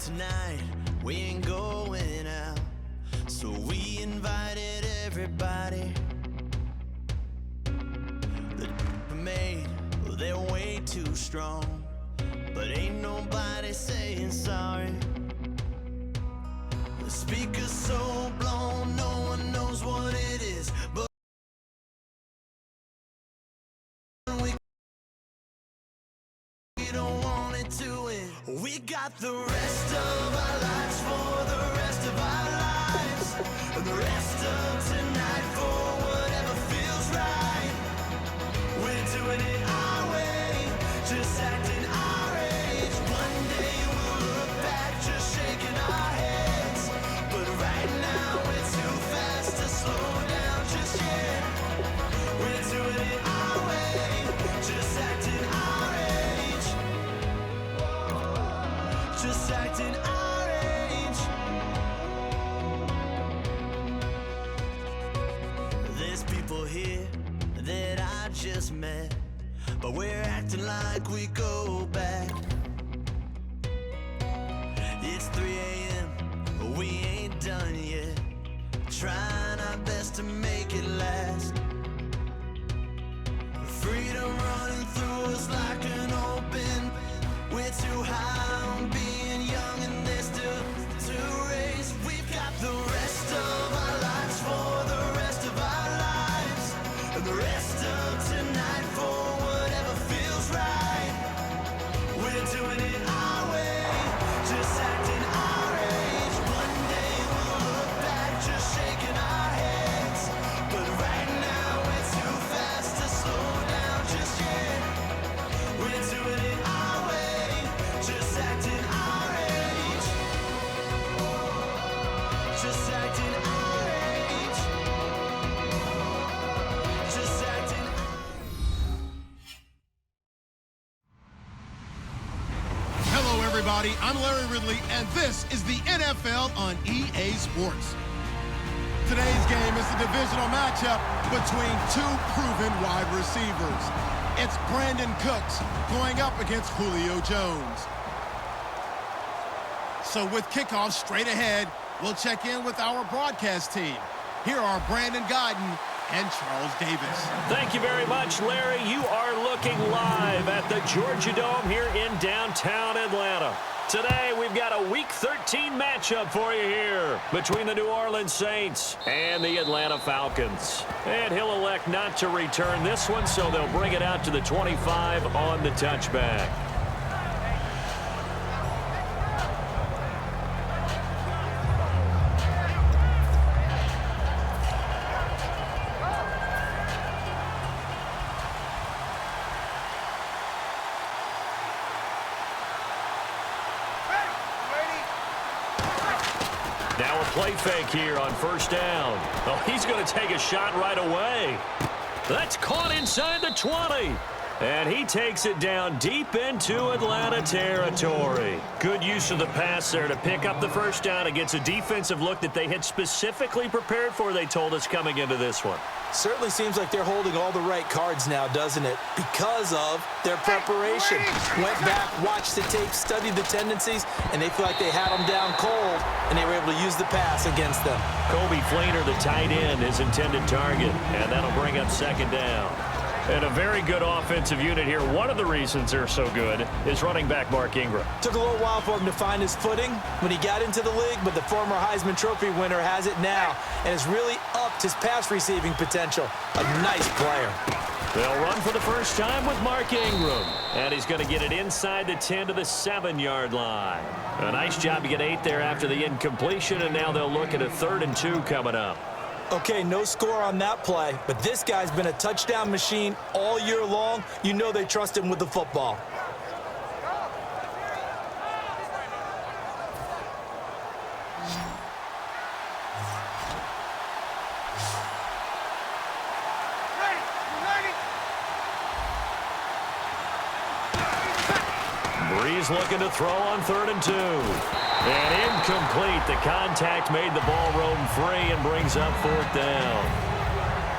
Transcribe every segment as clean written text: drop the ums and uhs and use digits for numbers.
tonight, we ain't going out, so we invited everybody. The made, well, they're way too strong, but ain't nobody saying sorry. The speaker's so blown, no one knows what it is, but we don't want it to end. We got the rest of our lives for the rest of our lives, and the rest of tonight for whatever feels right. We're doing it our way, just acting our age. One day we'll look back just shaking our heads, but right now we're too fast to slow down just yet. We're doing it our way, just acting our age, just acting our age. There's people here that I just met, but we're acting like we go back. It's 3 a.m., but we ain't done yet, trying our best to make it last. Freedom running through us like an open. We're too high on being young, and there's still to race. We've got the rest of our lives for the rest of our lives, and the rest of tonight for whatever feels right. We're doing it our way, just acting our age. One day we'll look back just shaking our heads, but right now we're too fast to slow down just yet. We're doing it our way, just acting our age, just acting our age, just acting. Hello, everybody. I'm Larry Ridley, and this is the NFL on EA Sports. Today's game is the divisional matchup between two proven wide receivers. It's Brandon Cooks going up against Julio Jones. So with kickoff straight ahead, we'll check in with our broadcast team. Here are Brandon Guyton and Charles Davis. Thank you very much, Larry. You are looking live at the Georgia Dome here in downtown Atlanta. Today, we've got a Week 13 matchup for you here between the New Orleans Saints and the Atlanta Falcons. And he'll elect not to return this one, so they'll bring it out to the 25 on the touchback. Now a play fake here on first down. Oh, he's going to take a shot right away. That's caught inside the 20. And he takes it down deep into Atlanta territory. Good use of the pass there to pick up the first down against a defensive look that they had specifically prepared for, they told us, coming into this one. Certainly seems like they're holding all the right cards now, doesn't it? Because of their preparation. Went back, watched the tape, studied the tendencies, and they feel like they had them down cold, and they were able to use the pass against them. Kobe Fleener, the tight end, his intended target, and that'll bring up second down. And a very good offensive unit here. One of the reasons they're so good is running back Mark Ingram. Took a little while for him to find his footing when he got into the league, but the former Heisman Trophy winner has it now and has really upped his pass receiving potential. A nice player. They'll run for the first time with Mark Ingram. And he's going to get it inside the 10 to the 7-yard line. A nice job to get 8 there after the incompletion, and now they'll look at a 3rd and 2 coming up. Okay, no score on that play, but this guy's been a touchdown machine all year long. You know they trust him with the football. Breeze looking to throw on 3rd and 2. And incomplete. The contact made the ball roam free and brings up 4th down.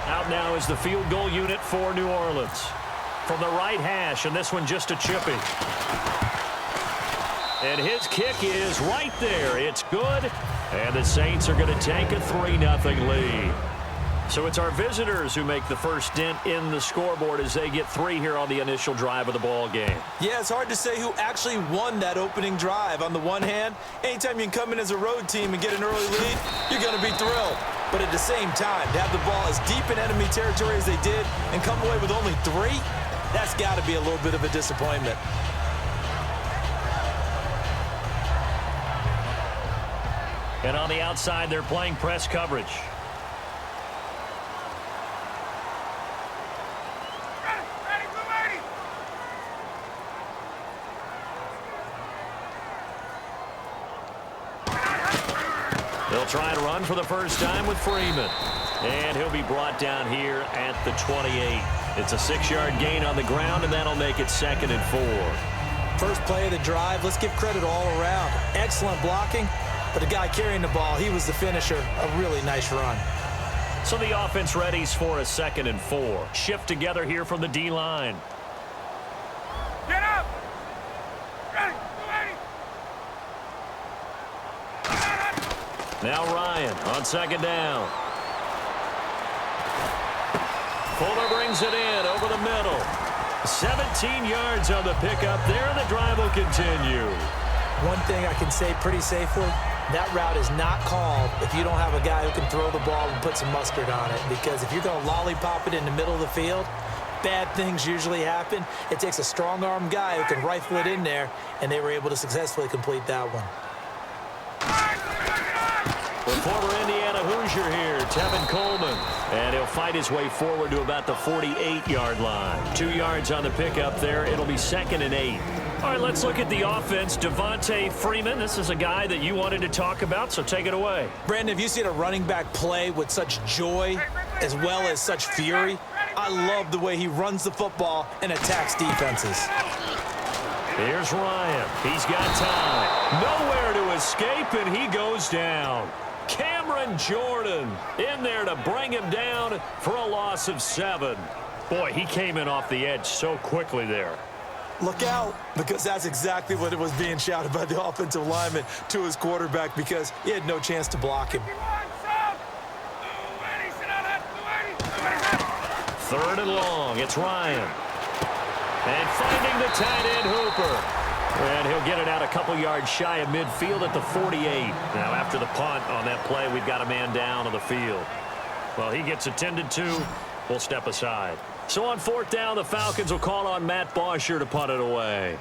Out now is the field goal unit for New Orleans. From the right hash, and this one just a chippy. And his kick is right there. It's good. And the Saints are going to take a 3-0 lead. So it's our visitors who make the first dent in the scoreboard as they get 3 here on the initial drive of the ball game. Yeah, it's hard to say who actually won that opening drive. On the one hand, anytime you can come in as a road team and get an early lead, you're going to be thrilled. But at the same time, to have the ball as deep in enemy territory as they did and come away with only 3, that's got to be a little bit of a disappointment. And on the outside, they're playing press coverage. They'll try and run for the first time with Freeman. And he'll be brought down here at the 28. It's a 6-yard gain on the ground, and that'll make it 2nd and 4. First play of the drive, let's give credit all around. Excellent blocking, but the guy carrying the ball, he was the finisher. A really nice run. So the offense readies for a 2nd and 4. Shift together here from the D-line. Get up! Ready, Now Ryan on 2nd down. Fuller brings it in over the middle. 17 yards on the pickup there, and the drive will continue. One thing I can say pretty safely, that route is not called if you don't have a guy who can throw the ball and put some mustard on it. Because if you're going to lollipop it in the middle of the field, bad things usually happen. It takes a strong-arm guy who can rifle it in there, and they were able to successfully complete that one. The former Indiana Hoosier here, Tevin Coleman. And he'll fight his way forward to about the 48-yard line. 2 yards on the pickup there. It'll be 2nd and 8. All right, let's look at the offense. Devontae Freeman, this is a guy that you wanted to talk about, so take it away. Brandon, have you seen a running back play with such joy as well as such fury? I love the way he runs the football and attacks defenses. Here's Ryan. He's got time. Nowhere to escape, and he goes down. Cameron Jordan in there to bring him down for a loss of 7. Boy, he came in off the edge so quickly there. Look out, because that's exactly what it was being shouted by the offensive lineman to his quarterback because he had no chance to block him. 3rd and long. It's Ryan. And finding the tight end Hooper. And he'll get it out a couple yards shy of midfield at the 48. Now, after the punt on that play, we've got a man down on the field. Well, he gets attended to. We'll step aside. So on 4th down, the Falcons will call on Matt Bosher to punt it away.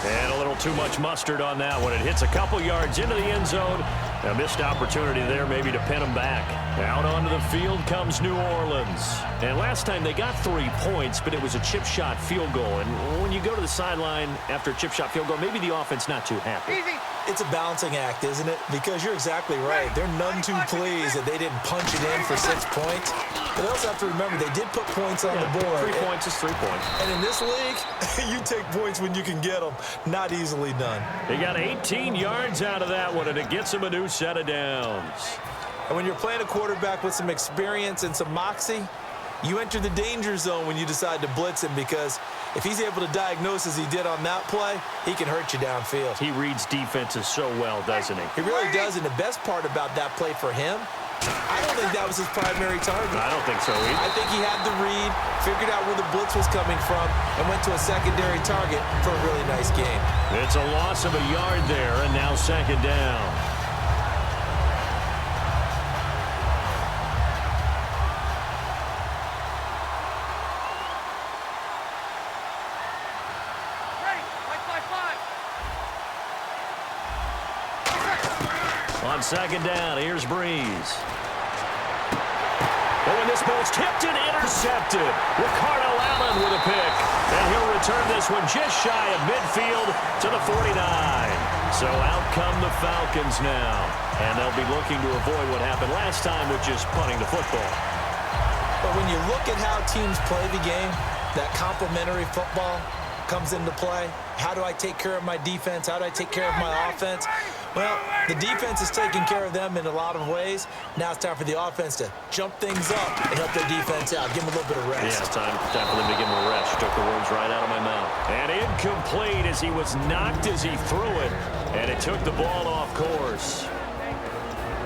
And a little too much mustard on that one. It hits a couple yards into the end zone. A missed opportunity there maybe to pin them back. Out onto the field comes New Orleans. And last time they got 3 points, but it was a chip shot field goal. And when you go to the sideline after a chip shot field goal, maybe the offense not too happy. It's a balancing act, isn't it? Because you're exactly right. They're none too pleased that they didn't punch it in for 6 points. But they also have to remember they did put points on the board. 3 points is 3 points. And in this league, you take points when you can get them. Not easily done. They got 18 yards out of that one, and it gets them a new set of downs. And when you're playing a quarterback with some experience and some moxie, you enter the danger zone when you decide to blitz him because if he's able to diagnose as he did on that play, he can hurt you downfield. He reads defenses so well, doesn't he? He really does, and the best part about that play for him, I don't think that was his primary target. I don't think so either. I think he had the read, figured out where the blitz was coming from, and went to a secondary target for a really nice gain. It's a loss of a yard there, and now 2nd down. On 2nd down, here's Breeze. Oh, and this ball's tipped and intercepted. Ricardo Allen with a pick. And he'll return this one just shy of midfield to the 49. So out come the Falcons now. And they'll be looking to avoid what happened last time with just punting the football. But when you look at how teams play the game, that complementary football comes into play. How do I take care of my defense? How do I take care of my offense? Well, the defense is taking care of them in a lot of ways. Now it's time for the offense to jump things up and help their defense out. Give them a little bit of rest. Yeah, time for them to give him a rest. Took the words right out of my mouth. And incomplete as he was knocked as he threw it. And it took the ball off course.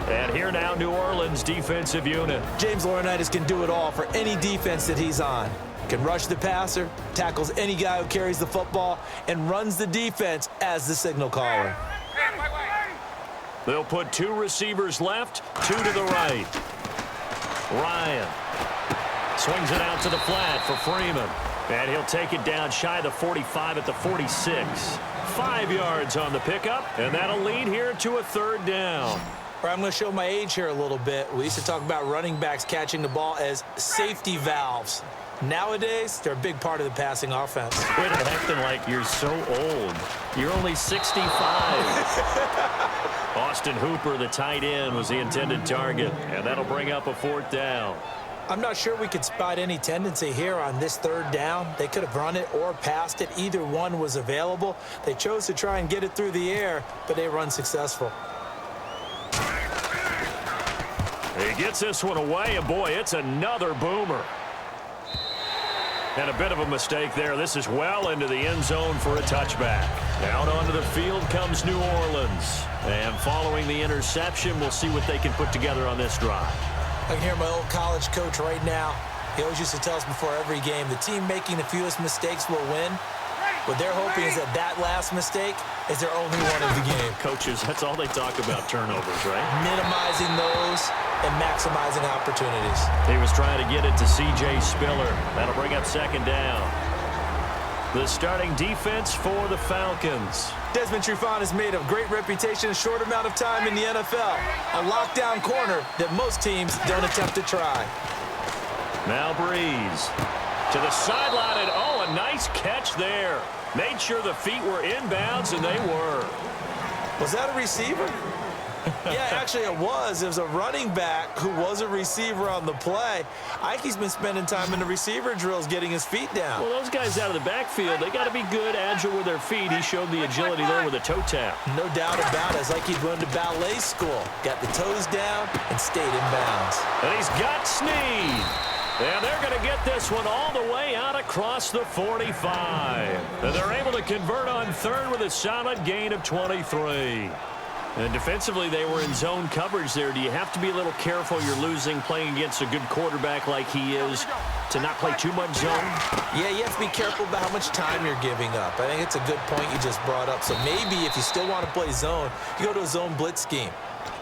And here now, New Orleans defensive unit. James Laurinaitis can do it all for any defense that he's on. Can rush the passer, tackles any guy who carries the football, and runs the defense as the signal caller. They'll put 2 receivers left, 2 to the right. Ryan swings it out to the flat for Freeman. And he'll take it down shy of the 45 at the 46. 5 yards on the pickup, and that'll lead here to a 3rd down. I'm going to show my age here a little bit. We used to talk about running backs catching the ball as safety valves. Nowadays, they're a big part of the passing offense. Quit acting like you're so old. You're only 65. Austin Hooper, the tight end, was the intended target, and that'll bring up a 4th down. I'm not sure we could spot any tendency here on this 3rd down. They could have run it or passed it. Either one was available. They chose to try and get it through the air, but they were unsuccessful. He gets this one away, and boy, it's another boomer. And a bit of a mistake there. This is well into the end zone for a touchback. Out onto the field comes New Orleans. And following the interception, we'll see what they can put together on this drive. I can hear my old college coach right now. He always used to tell us before every game, the team making the fewest mistakes will win. What they're hoping is that last mistake is their only one of the game. Coaches, that's all they talk about, turnovers, right? Minimizing those and maximizing opportunities. He was trying to get it to C.J. Spiller. That'll bring up 2nd down. The starting defense for the Falcons. Desmond Trufant has made a great reputation in a short amount of time in the NFL. A lockdown corner that most teams don't attempt to try. Now Breeze to the sideline, and oh, a nice catch there. Made sure the feet were inbounds, and they were. Was that a receiver? Yeah, actually it was. It was a running back who was a receiver on the play. Ike's been spending time in the receiver drills getting his feet down. Well, those guys out of the backfield, they got to be good, agile with their feet. He showed the agility there with a toe tap. No doubt about it. It's like he'd run to ballet school. Got the toes down and stayed in bounds. And he's got Snead. And they're going to get this one all the way out across the 45. And they're able to convert on 3rd with a solid gain of 23. And defensively, they were in zone coverage there. Do you have to be a little careful? You're losing playing against a good quarterback like he is to not play too much zone? Yeah, you have to be careful about how much time you're giving up. I think it's a good point you just brought up. So maybe if you still want to play zone, you go to a zone blitz scheme.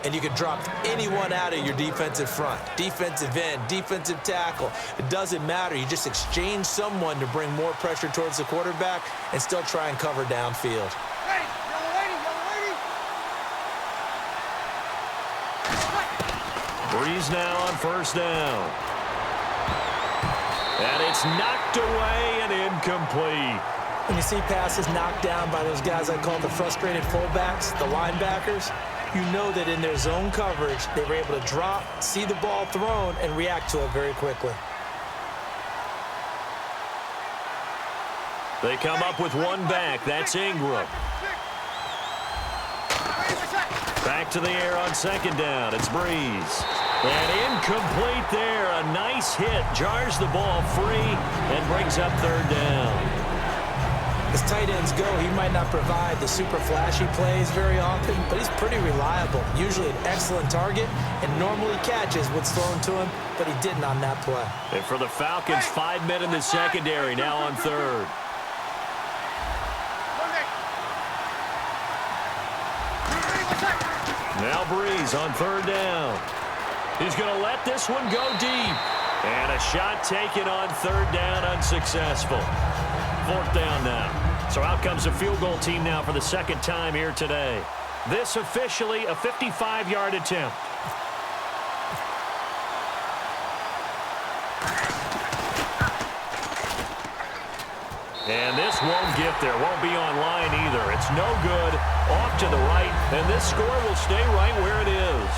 And you can drop anyone out of your defensive front. Defensive end, defensive tackle. It doesn't matter. You just exchange someone to bring more pressure towards the quarterback and still try and cover downfield. Hey, yellow lady. Breeze now on 1st down. And it's knocked away and incomplete. When you see passes knocked down by those guys I call the frustrated fullbacks, the linebackers, you know that in their zone coverage, they were able to drop, see the ball thrown, and react to it very quickly. They come up with one back. That's Ingram. Back to the air on 2nd down. It's Breeze. And incomplete there. A nice hit. Jars the ball free and brings up 3rd down. As tight ends go, he might not provide the super flashy plays very often, but he's pretty reliable. Usually an excellent target and normally catches what's thrown to him, but he didn't on that play. And for the Falcons, 5 men in the secondary, now on 3rd. Now Breeze on 3rd down. He's going to let this one go deep. And a shot taken on 3rd down, unsuccessful. 4th down now. So out comes the field goal team now for the 2nd time here today. This officially a 55-yard attempt. And this won't get there. Won't be online either. It's no good. Off to the right. And this score will stay right where it is.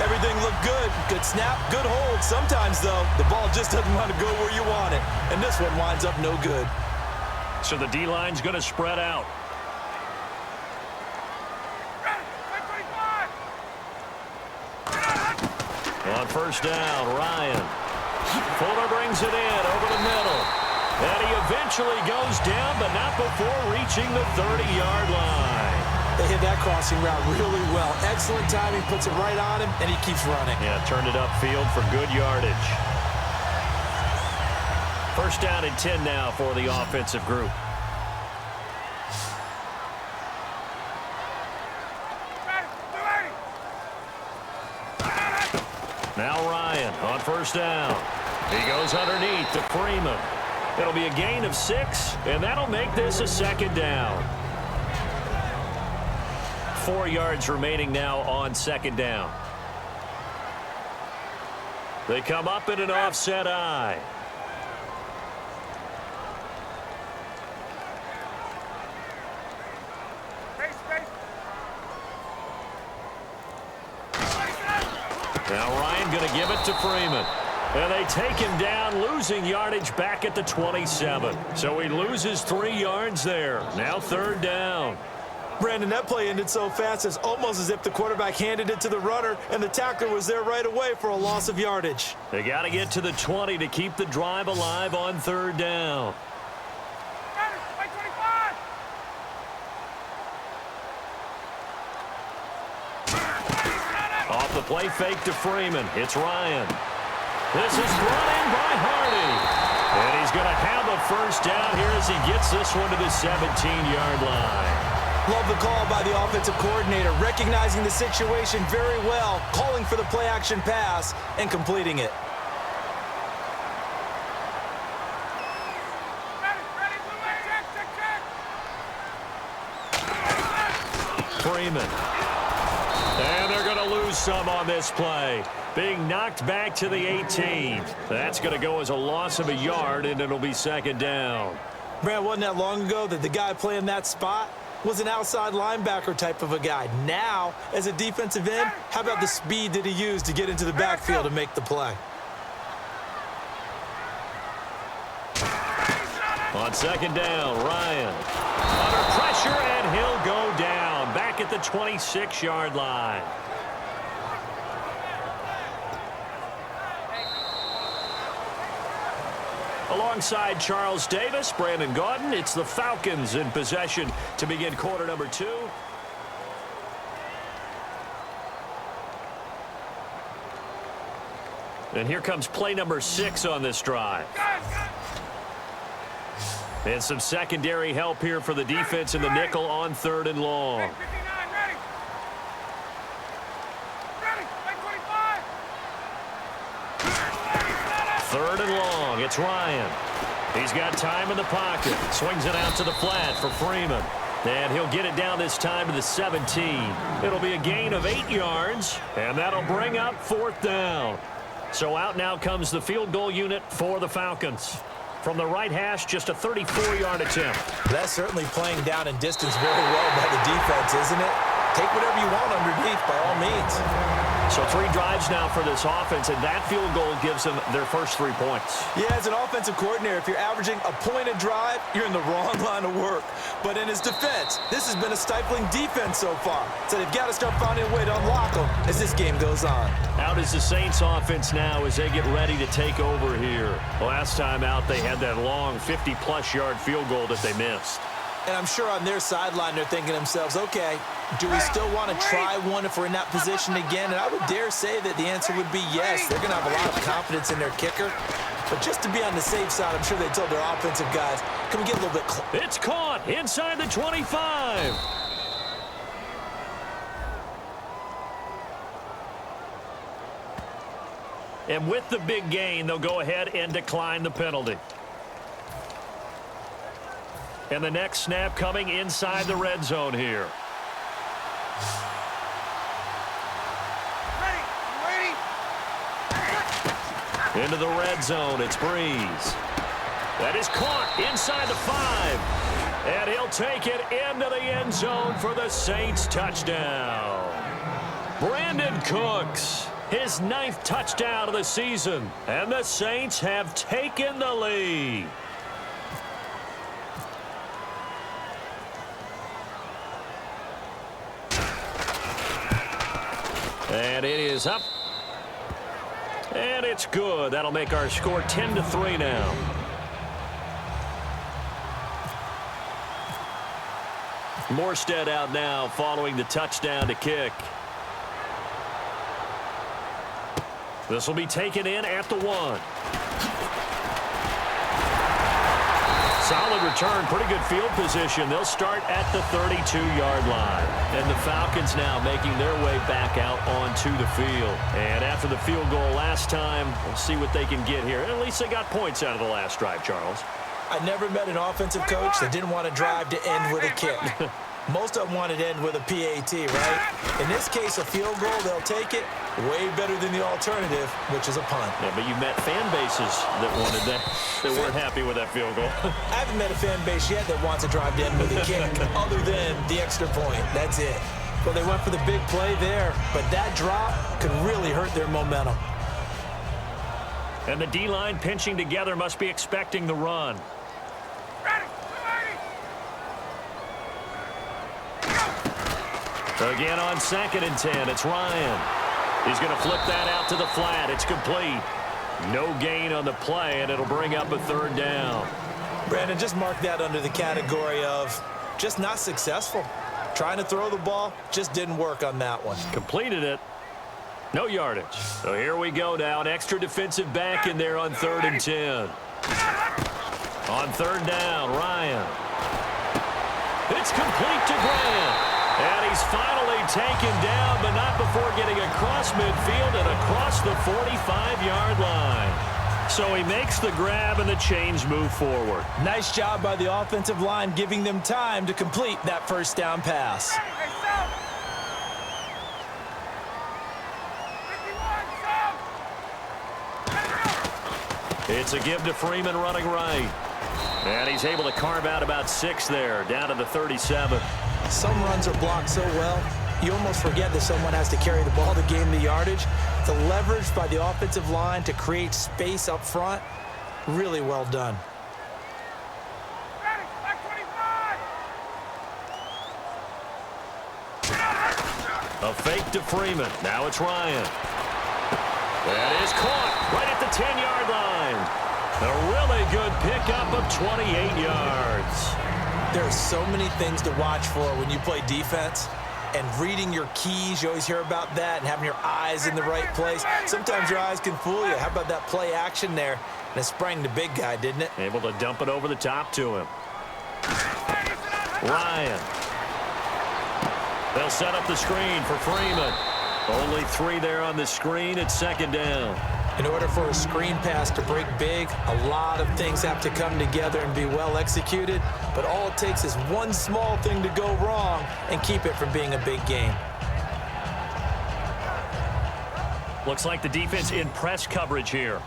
Everything looked good. Good snap, good hold. Sometimes, though, the ball just doesn't want to go where you want it. And this one winds up no good. So the D-line's going to spread out. On first down, Ryan. Fuller brings it in over the middle. And he eventually goes down, but not before reaching the 30-yard line. They hit that crossing route really well. Excellent timing, puts it right on him, and he keeps running. Yeah, turned it upfield for good yardage. First down and 10 now for the offensive group. Now Ryan on first down. He goes underneath to Freeman. It'll be a gain of 6, and that'll make this a second down. 4 yards remaining now on second down. They come up in an offset eye. Now Ryan going to give it to Freeman. And they take him down, losing yardage back at the 27. So he loses 3 yards there. Now third down. Brandon, that play ended so fast, it's almost as if the quarterback handed it to the runner, and the tackler was there right away for a loss of yardage. They got to get to the 20 to keep the drive alive on third down. Off the play fake to Freeman. It's Ryan. This is brought in by Hardy. And he's going to have a first down here as he gets this one to the 17-yard line. Love the call by the offensive coordinator, recognizing the situation very well, calling for the play-action pass, and completing it. Freeman. And they're going to lose some on this play. Being knocked back to the 18. That's going to go as a loss of a yard, and it'll be second down. Brad, wasn't that long ago that the guy playing that spot was an outside linebacker type of a guy. Now, as a defensive end, how about the speed that he used to get into the backfield and make the play? On second down, Ryan. Under pressure, and he'll go down. Back at the 26-yard line. Alongside Charles Davis, Brandon Gaudin, it's the Falcons in possession to begin quarter number 2. And here comes play number 6 on this drive. And some secondary help here for the defense in the nickel on third and long. Third and long. It's Ryan. He's got time in the pocket. Swings it out to the flat for Freeman. And he'll get it down this time to the 17. It'll be a gain of 8 yards, and that'll bring up fourth down. So out now comes the field goal unit for the Falcons. From the right hash, just a 34-yard attempt. That's certainly playing down in distance very well by the defense, isn't it? Take whatever you want underneath by all means. So 3 drives now for this offense, and that field goal gives them their first 3 points. Yeah, as an offensive coordinator, if you're averaging a point a drive, you're in the wrong line of work. But in his defense, this has been a stifling defense so far. So they've got to start finding a way to unlock them as this game goes on. Out is the Saints offense now as they get ready to take over here. Last time out, they had that long 50-plus yard field goal that they missed. And I'm sure on their sideline, they're thinking to themselves, okay, do we still want to try one if we're in that position again? And I would dare say that the answer would be yes. They're going to have a lot of confidence in their kicker. But just to be on the safe side, I'm sure they told their offensive guys, can we get a little bit closer? It's caught inside the 25. And with the big gain, they'll go ahead and decline the penalty. And the next snap coming inside the red zone here. Into the red zone, it's Breeze. That is caught inside the 5. And he'll take it into the end zone for the Saints touchdown. Brandon Cooks, his 9th touchdown of the season. And the Saints have taken the lead. And it is up. And it's good. That'll make our score 10-3 now. Morstead out now following the touchdown to kick. This will be taken in at the 1. Solid return, pretty good field position. They'll start at the 32-yard line. And the Falcons now making their way back out onto the field. And after the field goal last time, we'll see what they can get here. At least they got points out of the last drive, Charles. I never met an offensive coach that didn't want to drive to end with a kick. Most of them wanted to end with a PAT, right? In this case, a field goal, they'll take it. Way better than the alternative, which is a punt. Yeah, but you met fan bases that wanted that, that weren't happy with that field goal. I haven't met a fan base yet that wants to drive to end with a kick other than the extra point. That's it. Well, they went for the big play there, but that drop could really hurt their momentum. And the D-line pinching together must be expecting the run. Again on 2nd and 10, it's Ryan. He's going to flip that out to the flat. It's complete. No gain on the play, and it'll bring up a 3rd down. Brandon, just mark that under the category of just not successful. Trying to throw the ball, just didn't work on that one. Completed it. No yardage. So here we go now. An extra defensive back in there on 3rd and 10. On 3rd down, Ryan. It's complete to Grant. And he's finally taken down, but not before getting across midfield and across the 45-yard line. So he makes the grab and the chains move forward. Nice job by the offensive line, giving them time to complete that 1st down pass. It's a give to Freeman running right. And he's able to carve out about 6 there, down to the 37. Some runs are blocked so well, you almost forget that someone has to carry the ball to gain the yardage. The leverage by the offensive line to create space up front, really well done. A fake to Freeman. Now it's Ryan. That is caught right at the 10-yard line. A really good pickup of 28 yards. There are so many things to watch for when you play defense. And reading your keys, you always hear about that, and having your eyes in the right place. Sometimes your eyes can fool you. How about that play action there? And it sprang the big guy, didn't it? Able to dump it over the top to him. Ryan. They'll set up the screen for Freeman. Only 3 there on the screen. It's 2nd down. In order for a screen pass to break big, a lot of things have to come together and be well executed. But all it takes is one small thing to go wrong and keep it from being a big game. Looks like the defense in press coverage here.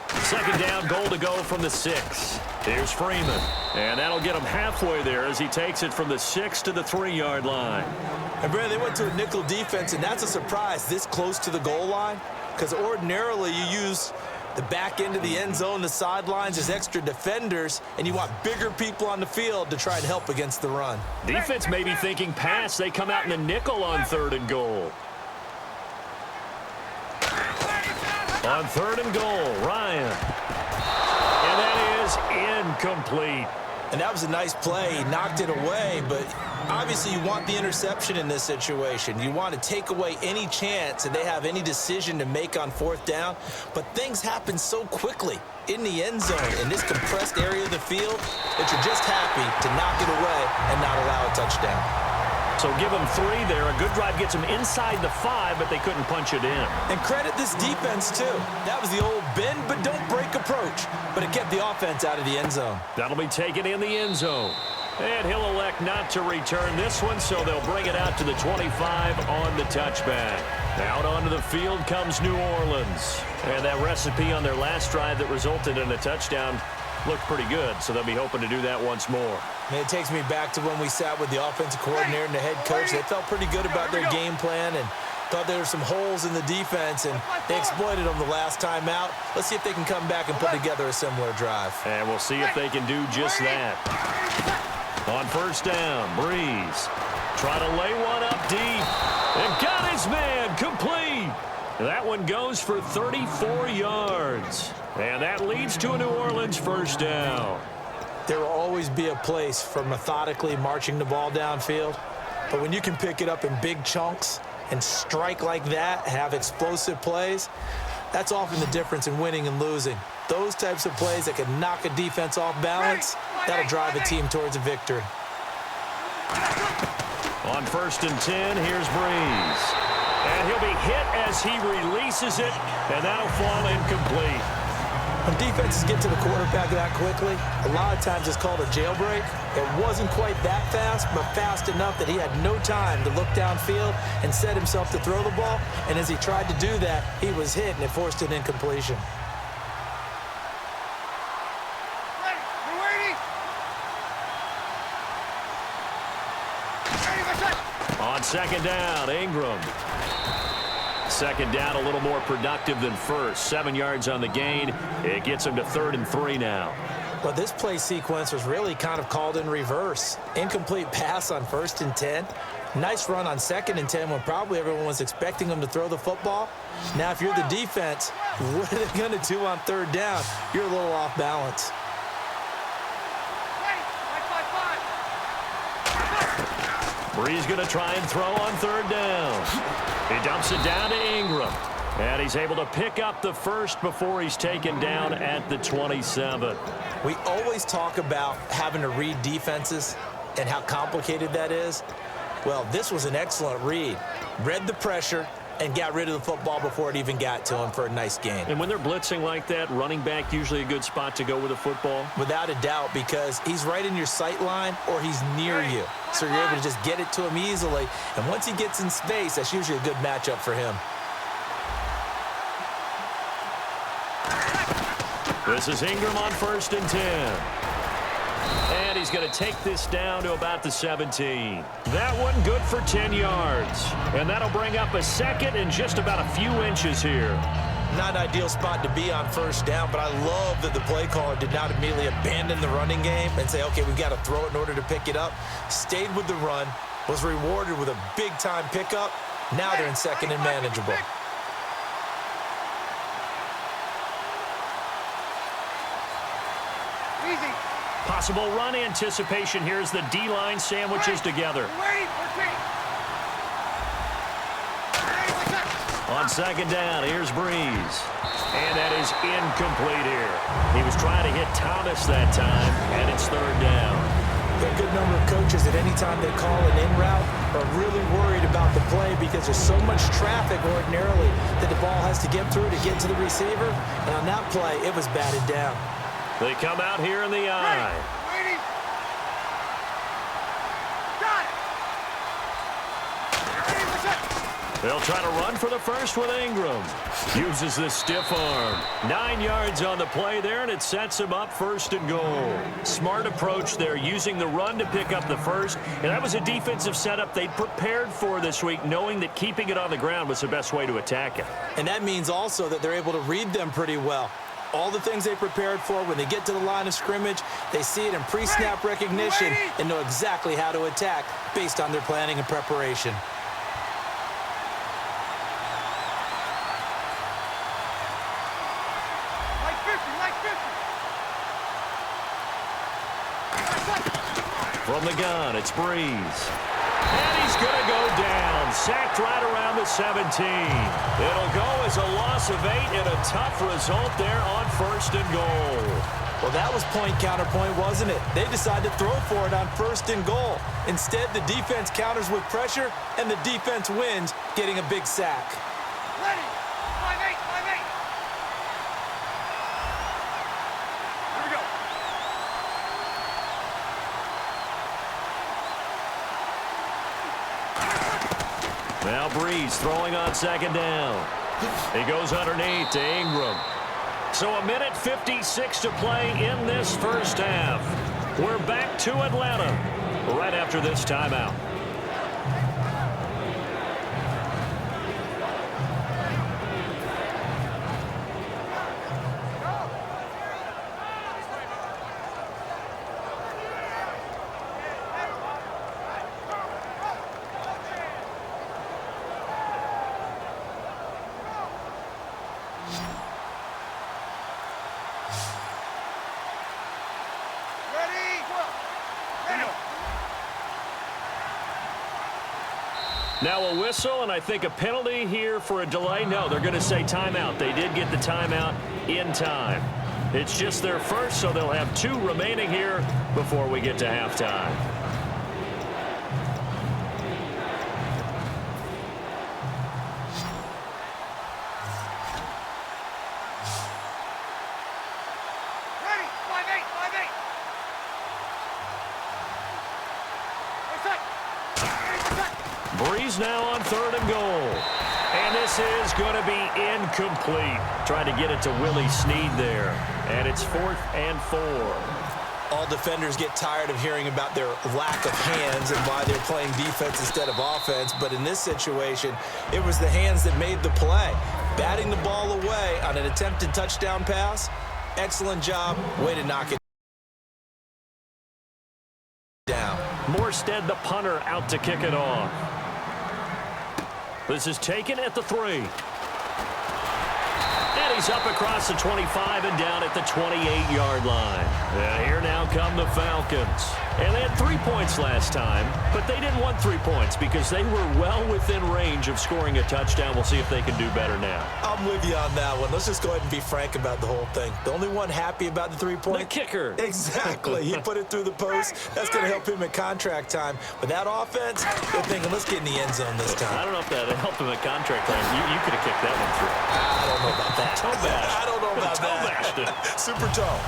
2nd down, goal to go from the 6. Here's Freeman. And that'll get him halfway there as he takes it from the 6 to the 3-yard line. And Brad, they went to a nickel defense, and that's a surprise this close to the goal line. Because ordinarily you use the back end of the end zone, the sidelines as extra defenders, and you want bigger people on the field to try and help against the run. Defense may be thinking pass. They come out in the nickel on 3rd and goal. On 3rd and goal, Ryan. And that is incomplete. And that was a nice play. He knocked it away, but obviously you want the interception in this situation. You want to take away any chance that they have any decision to make on 4th down. But things happen so quickly in the end zone in this compressed area of the field that you're just happy to knock it away and not allow a touchdown. So give them 3 there. A good drive gets them inside the 5, but they couldn't punch it in. And credit this defense, too. That was the old bend but don't break approach, but it kept the offense out of the end zone. That'll be taken in the end zone. And he'll elect not to return this one, so they'll bring it out to the 25 on the touchback. Out onto the field comes New Orleans. And that recipe on their last drive that resulted in a touchdown looked pretty good, so they'll be hoping to do that once more. And it takes me back to when we sat with the offensive coordinator and the head coach. They felt pretty good about their game plan and thought there were some holes in the defense, and they exploited them the last time out. Let's see if they can come back and put together a similar drive. And we'll see if they can do just that. On first down, Breeze. Try to lay one up deep. And got his man complete. That one goes for 34 yards. And that leads to a New Orleans first down. There will always be a place for methodically marching the ball downfield. But when you can pick it up in big chunks and strike like that, have explosive plays, that's often the difference in winning and losing. Those types of plays that can knock a defense off balance, that'll drive a team towards a victory. On first and 10, here's Breeze. And he'll be hit as he releases it, and that'll fall incomplete. When defenses get to the quarterback that quickly, a lot of times it's called a jailbreak. It wasn't quite that fast, but fast enough that he had no time to look downfield and set himself to throw the ball. And as he tried to do that, he was hit, and it forced an incompletion. On second down, Ingram. Second down a little more productive than first. 7 yards on the gain. It gets him to 3rd and 3 now. Well, this play sequence was really kind of called in reverse. Incomplete pass on 1st and 10. Nice run on 2nd and 10 when probably everyone was expecting him to throw the football. Now, if you're the defense, what are they going to do on 3rd down? You're a little off balance. Breeze going to try and throw on 3rd down. He dumps it down to Ingram. And he's able to pick up the first before he's taken down at the 27. We always talk about having to read defenses and how complicated that is. Well, this was an excellent read. Read the pressure and got rid of the football before it even got to him for a nice gain. And when they're blitzing like that, running back usually a good spot to go with the football? Without a doubt, because he's right in your sight line or he's near you. So you're able to just get it to him easily. And once he gets in space, that's usually a good matchup for him. This is Ingram on 1st and 10. And he's going to take this down to about the 17. That one good for 10 yards. And that'll bring up a 2nd and just about a few inches here. Not an ideal spot to be on 1st down, but I love that the play caller did not immediately abandon the running game and say, okay, we've got to throw it in order to pick it up. Stayed with the run, was rewarded with a big-time pickup. Now they're in 2nd and manageable. Easy. Possible run anticipation here as the D-line sandwiches together. On 2nd down, here's Breeze. And that is incomplete here. He was trying to hit Thomas that time, and it's 3rd down. A good number of coaches at any time they call an in route are really worried about the play because there's so much traffic ordinarily that the ball has to get through to get to the receiver. And on that play, it was batted down. They come out here in the eye. Waiting. Got it. They'll try to run for the first with Ingram. Uses the stiff arm. 9 yards on the play there, and it sets him up 1st and goal. Smart approach there, using the run to pick up the first. And that was a defensive setup they'd prepared for this week, knowing that keeping it on the ground was the best way to attack it. And that means also that they're able to read them pretty well. All the things they prepared for, when they get to the line of scrimmage, they see it in pre-snap recognition and know exactly how to attack based on their planning and preparation. From the gun, it's Breeze. And he's going to go down. Sacked right around the 17. It'll go as a loss of 8 and a tough result there on 1st and goal. Well, that was point-counterpoint, wasn't it? They decided to throw for it on 1st and goal. Instead, the defense counters with pressure, and the defense wins, getting a big sack. Ready. 5-8, 5-8. Here we go. Now Breeze throwing on 2nd down. He goes underneath to Ingram. So 1:56 to play in this first half. We're back to Atlanta right after this timeout. Ready? Ready. Now a whistle, and I think a penalty here for a delay. No, they're going to say timeout. They did get the timeout in time. It's just their first, so they'll have 2 remaining here before we get to halftime. Ready. 5-8. 5-8. Breeze now on 3rd and goal. And this is going to be incomplete. Trying to get it to Willie Snead there. And it's 4th and 4. All defenders get tired of hearing about their lack of hands and why they're playing defense instead of offense. But in this situation, it was the hands that made the play. Batting the ball away on an attempted touchdown pass. Excellent job. Way to knock it down. Morstead, the punter, out to kick it off. This is taken at the 3. And he's up across the 25 and down at the 28-yard line. And here now come the Falcons. And they had 3 points last time, but they didn't want 3 points because they were well within range of scoring a touchdown. We'll see if they can do better now. I'm with you on that one. Let's just go ahead and be frank about the whole thing. The only one happy about the 3 points? The kicker. Exactly. He put it through the post. That's going to help him in contract time. But that offense, they're thinking, let's get in the end zone this time. I don't know if that helped him at contract time. You could have kicked that one through. I don't know about that. Toe bash. I don't know about Toe that. bashed it. Super toe.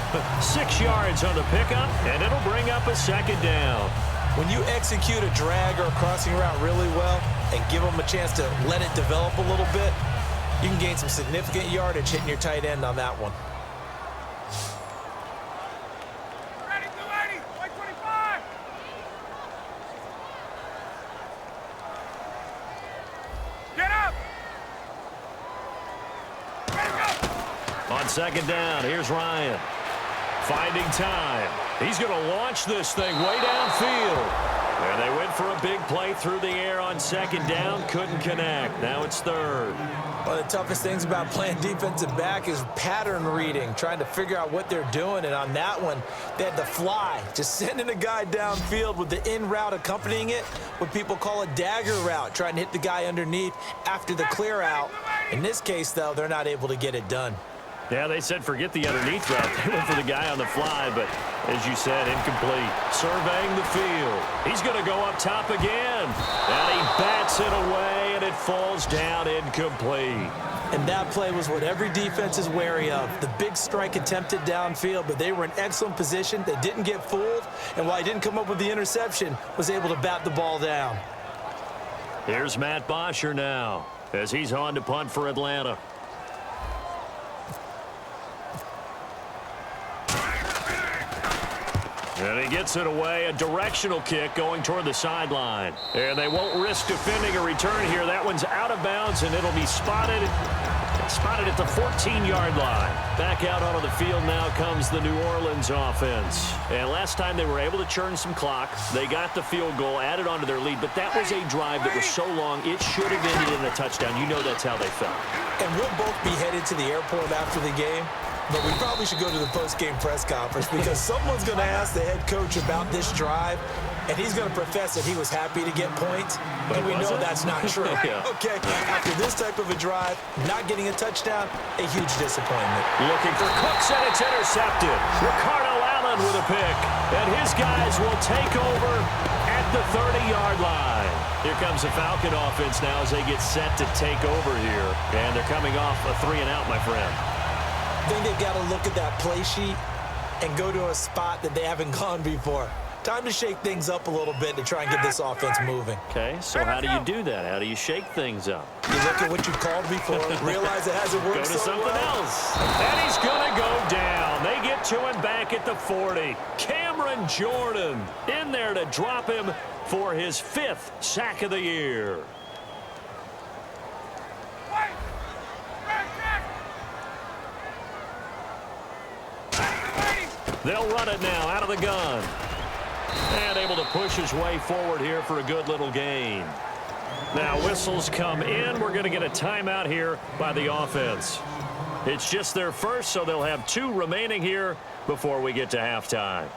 6 yards on the pickup, and it'll bring up a 2nd down. When you execute a drag or a crossing route really well and give them a chance to let it develop a little bit, you can gain some significant yardage hitting your tight end on that one. Ready. 280. 125. Get up. Ready, go. On 2nd down, here's Ryan. Finding time. He's going to launch this thing way downfield. And they went for a big play through the air on 2nd down. Couldn't connect. Now it's 3rd. One of the toughest things about playing defensive back is pattern reading, trying to figure out what they're doing. And on that one, they had to fly, just sending a guy downfield with the in route accompanying it, what people call a dagger route, trying to hit the guy underneath after the clear out. In this case, though, they're not able to get it done. Yeah, they said forget the underneath route. They went for the guy on the fly, but as you said, incomplete. Surveying the field. He's going to go up top again. And he bats it away, and it falls down incomplete. And that play was what every defense is wary of. The big strike attempted downfield, but they were in excellent position. They didn't get fooled, and while he didn't come up with the interception, was able to bat the ball down. Here's Matt Bosher now as he's on to punt for Atlanta. And he gets it away, a directional kick going toward the sideline. And they won't risk defending a return here. That one's out of bounds, and it'll be spotted at the 14-yard line. Back out onto the field now comes the New Orleans offense. And last time they were able to churn some clock. They got the field goal, added onto their lead, but that was a drive that was so long, it should have ended in a touchdown. You know that's how they felt. And we'll both be headed to the airport after the game. But we probably should go to the post-game press conference because someone's going to ask the head coach about this drive, and he's going to profess that he was happy to get points, and we know that's not true. Yeah. Okay, after this type of a drive, not getting a touchdown, a huge disappointment. Looking for Cooks, and it's intercepted. Ricardo Allen with a pick, and his guys will take over at the 30-yard line. Here comes the Falcon offense now as they get set to take over here, and they're coming off a 3-and-out, my friend. I think they've got to look at that play sheet and go to a spot that they haven't gone before. Time to shake things up a little bit to try and get this offense moving. Okay, so how do you do that? How do you shake things up? You look at what you called before, realize it hasn't worked Go to so something well. else. And he's going to go down. They get to him back at the 40. Cameron Jordan in there to drop him for his 5th sack of the year. They'll run it now out of the gun. And able to push his way forward here for a good little gain. Now whistles come in. We're going to get a timeout here by the offense. It's just their first, so they'll have 2 remaining here before we get to halftime.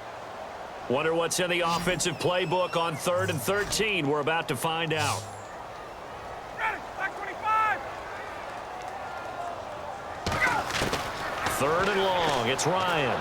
Wonder what's in the offensive playbook on 3rd and 13. We're about to find out. Ready, back 25. 3rd and long. It's Ryan.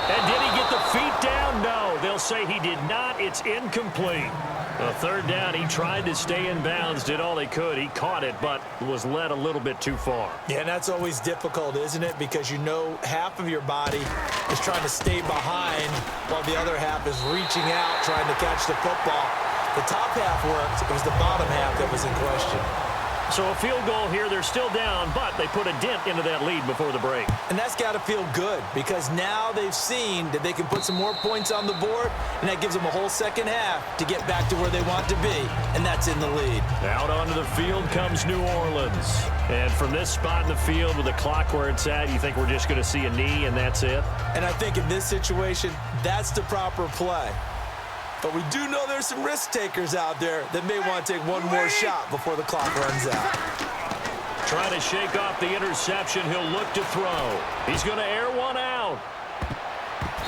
And did he get the feet down? No. They'll say he did not. It's incomplete. The 3rd down, he tried to stay in bounds, did all he could. He caught it, but was led a little bit too far. Yeah, and that's always difficult, isn't it? Because you know half of your body is trying to stay behind while the other half is reaching out, trying to catch the football. The top half worked. It was the bottom half that was in question. So a field goal here. They're still down, but they put a dent into that lead before the break. And that's got to feel good because now they've seen that they can put some more points on the board, and that gives them a whole second half to get back to where they want to be, and that's in the lead. Out onto the field comes New Orleans. And from this spot in the field with the clock where it's at, you think we're just going to see a knee and that's it? And I think in this situation, that's the proper play. But we do know there's some risk takers out there that may want to take one more shot before the clock runs out. Trying to shake off the interception. He'll look to throw. He's going to air one out.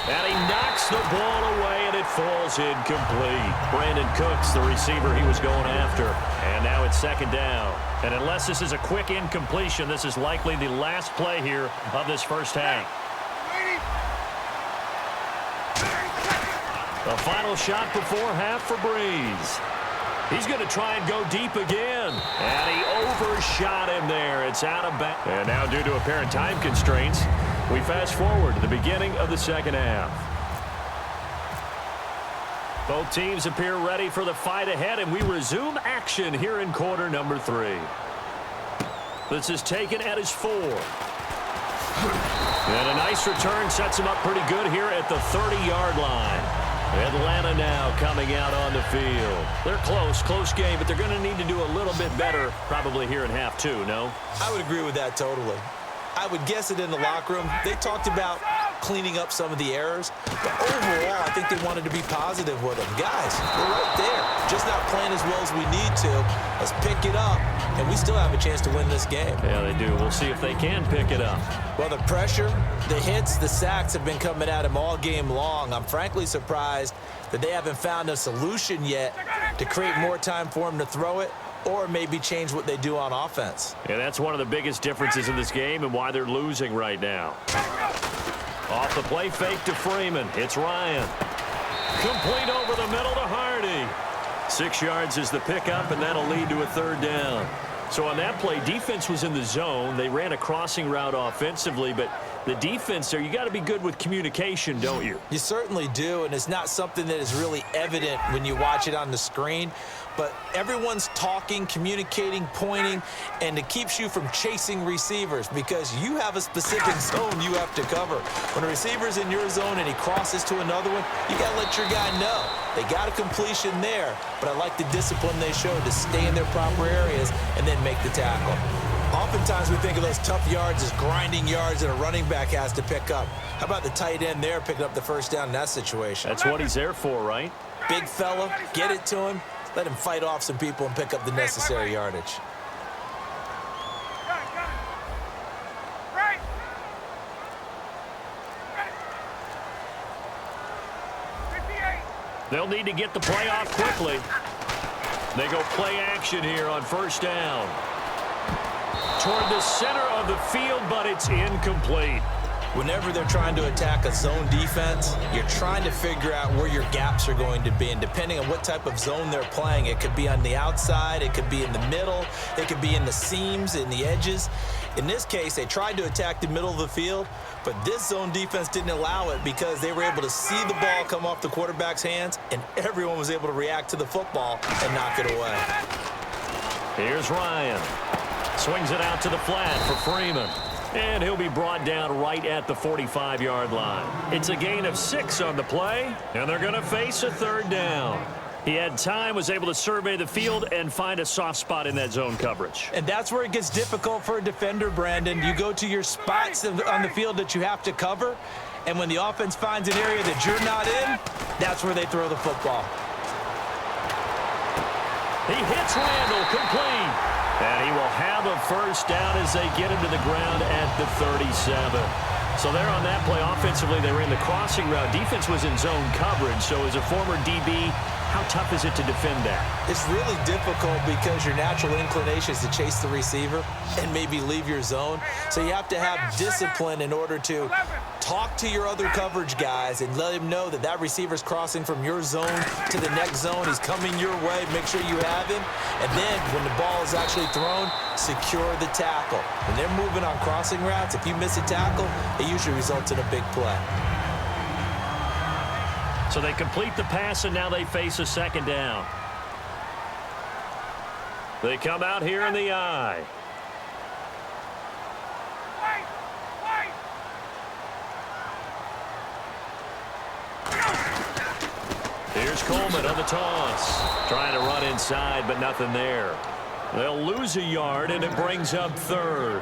And he knocks the ball away, and it falls incomplete. Brandon Cooks, the receiver he was going after. And now it's 2nd down. And unless this is a quick incompletion, this is likely the last play here of this first half. The final shot before half for Breeze. He's going to try and go deep again. And he overshot him there. It's out of bounds. And now due to apparent time constraints, we fast forward to the beginning of the second half. Both teams appear ready for the fight ahead, and we resume action here in quarter number 3. This is taken at his 4. And a nice return sets him up pretty good here at the 30-yard line. Atlanta now coming out on the field. They're close game, but they're going to need to do a little bit better probably here in half 2, no? I would agree with that totally. I would guess it in the locker room. They talked about cleaning up some of the errors, but overall, I think they wanted to be positive with them. Guys, we're right there. Just not playing as well as we need to. Let's pick it up, and we still have a chance to win this game. Yeah, they do. We'll see if they can pick it up. Well, the pressure, the hits, the sacks have been coming at him all game long. I'm frankly surprised that they haven't found a solution yet to create more time for him to throw it, or maybe change what they do on offense. Yeah, that's one of the biggest differences in this game and why they're losing right now. Off the play fake to Freeman. It's Ryan. Complete over the middle to Hardy. 6 yards is the pickup, and that'll lead to a 3rd down. So on that play, defense was in the zone. They ran a crossing route offensively, but the defense there, you got to be good with communication, don't you? You certainly do, and it's not something that is really evident when you watch it on the screen. But everyone's talking, communicating, pointing, and it keeps you from chasing receivers because you have a specific zone you have to cover. When a receiver's in your zone and he crosses to another one, you got to let your guy know. They got a completion there, but I like the discipline they showed to stay in their proper areas and then make the tackle. Oftentimes we think of those tough yards as grinding yards that a running back has to pick up. How about the tight end there picking up the 1st down in that situation? That's what he's there for, right? Big fella, get it to him. Let him fight off some people and pick up the necessary yardage. Got it. Right. Ready. 58. They'll need to get the play off quickly. They go play action here on 1st down. Toward the center of the field, but it's incomplete. Whenever they're trying to attack a zone defense, you're trying to figure out where your gaps are going to be. And depending on what type of zone they're playing, it could be on the outside, it could be in the middle, it could be in the seams, in the edges. In this case, they tried to attack the middle of the field, but this zone defense didn't allow it because they were able to see the ball come off the quarterback's hands, and everyone was able to react to the football and knock it away. Here's Ryan. Swings it out to the flat for Freeman. And he'll be brought down right at the 45-yard line. It's a gain of 6 on the play, and they're going to face a 3rd down. He had time, was able to survey the field and find a soft spot in that zone coverage. And that's where it gets difficult for a defender, Brandon. You go to your spots on the field that you have to cover, and when the offense finds an area that you're not in, that's where they throw the football. He hits Randall, complete. And he will have a first down as they get him to the ground at the 37. So there on that play, offensively, they were in the crossing route. Defense was in zone coverage. So as a former DB, how tough is it to defend that? It's really difficult because your natural inclination is to chase the receiver and maybe leave your zone. So you have to have discipline in order to talk to your other coverage guys and let him know that that receiver's crossing from your zone to the next zone. He's coming your way. Make sure you have him. And then when the ball is actually thrown, secure the tackle. When they're moving on crossing routes, if you miss a tackle, it usually results in a big play. So they complete the pass, and now they face a second down. They come out here in the I. Here's Coleman on the toss. Trying to run inside, but nothing there. They'll lose a yard, and it brings up third.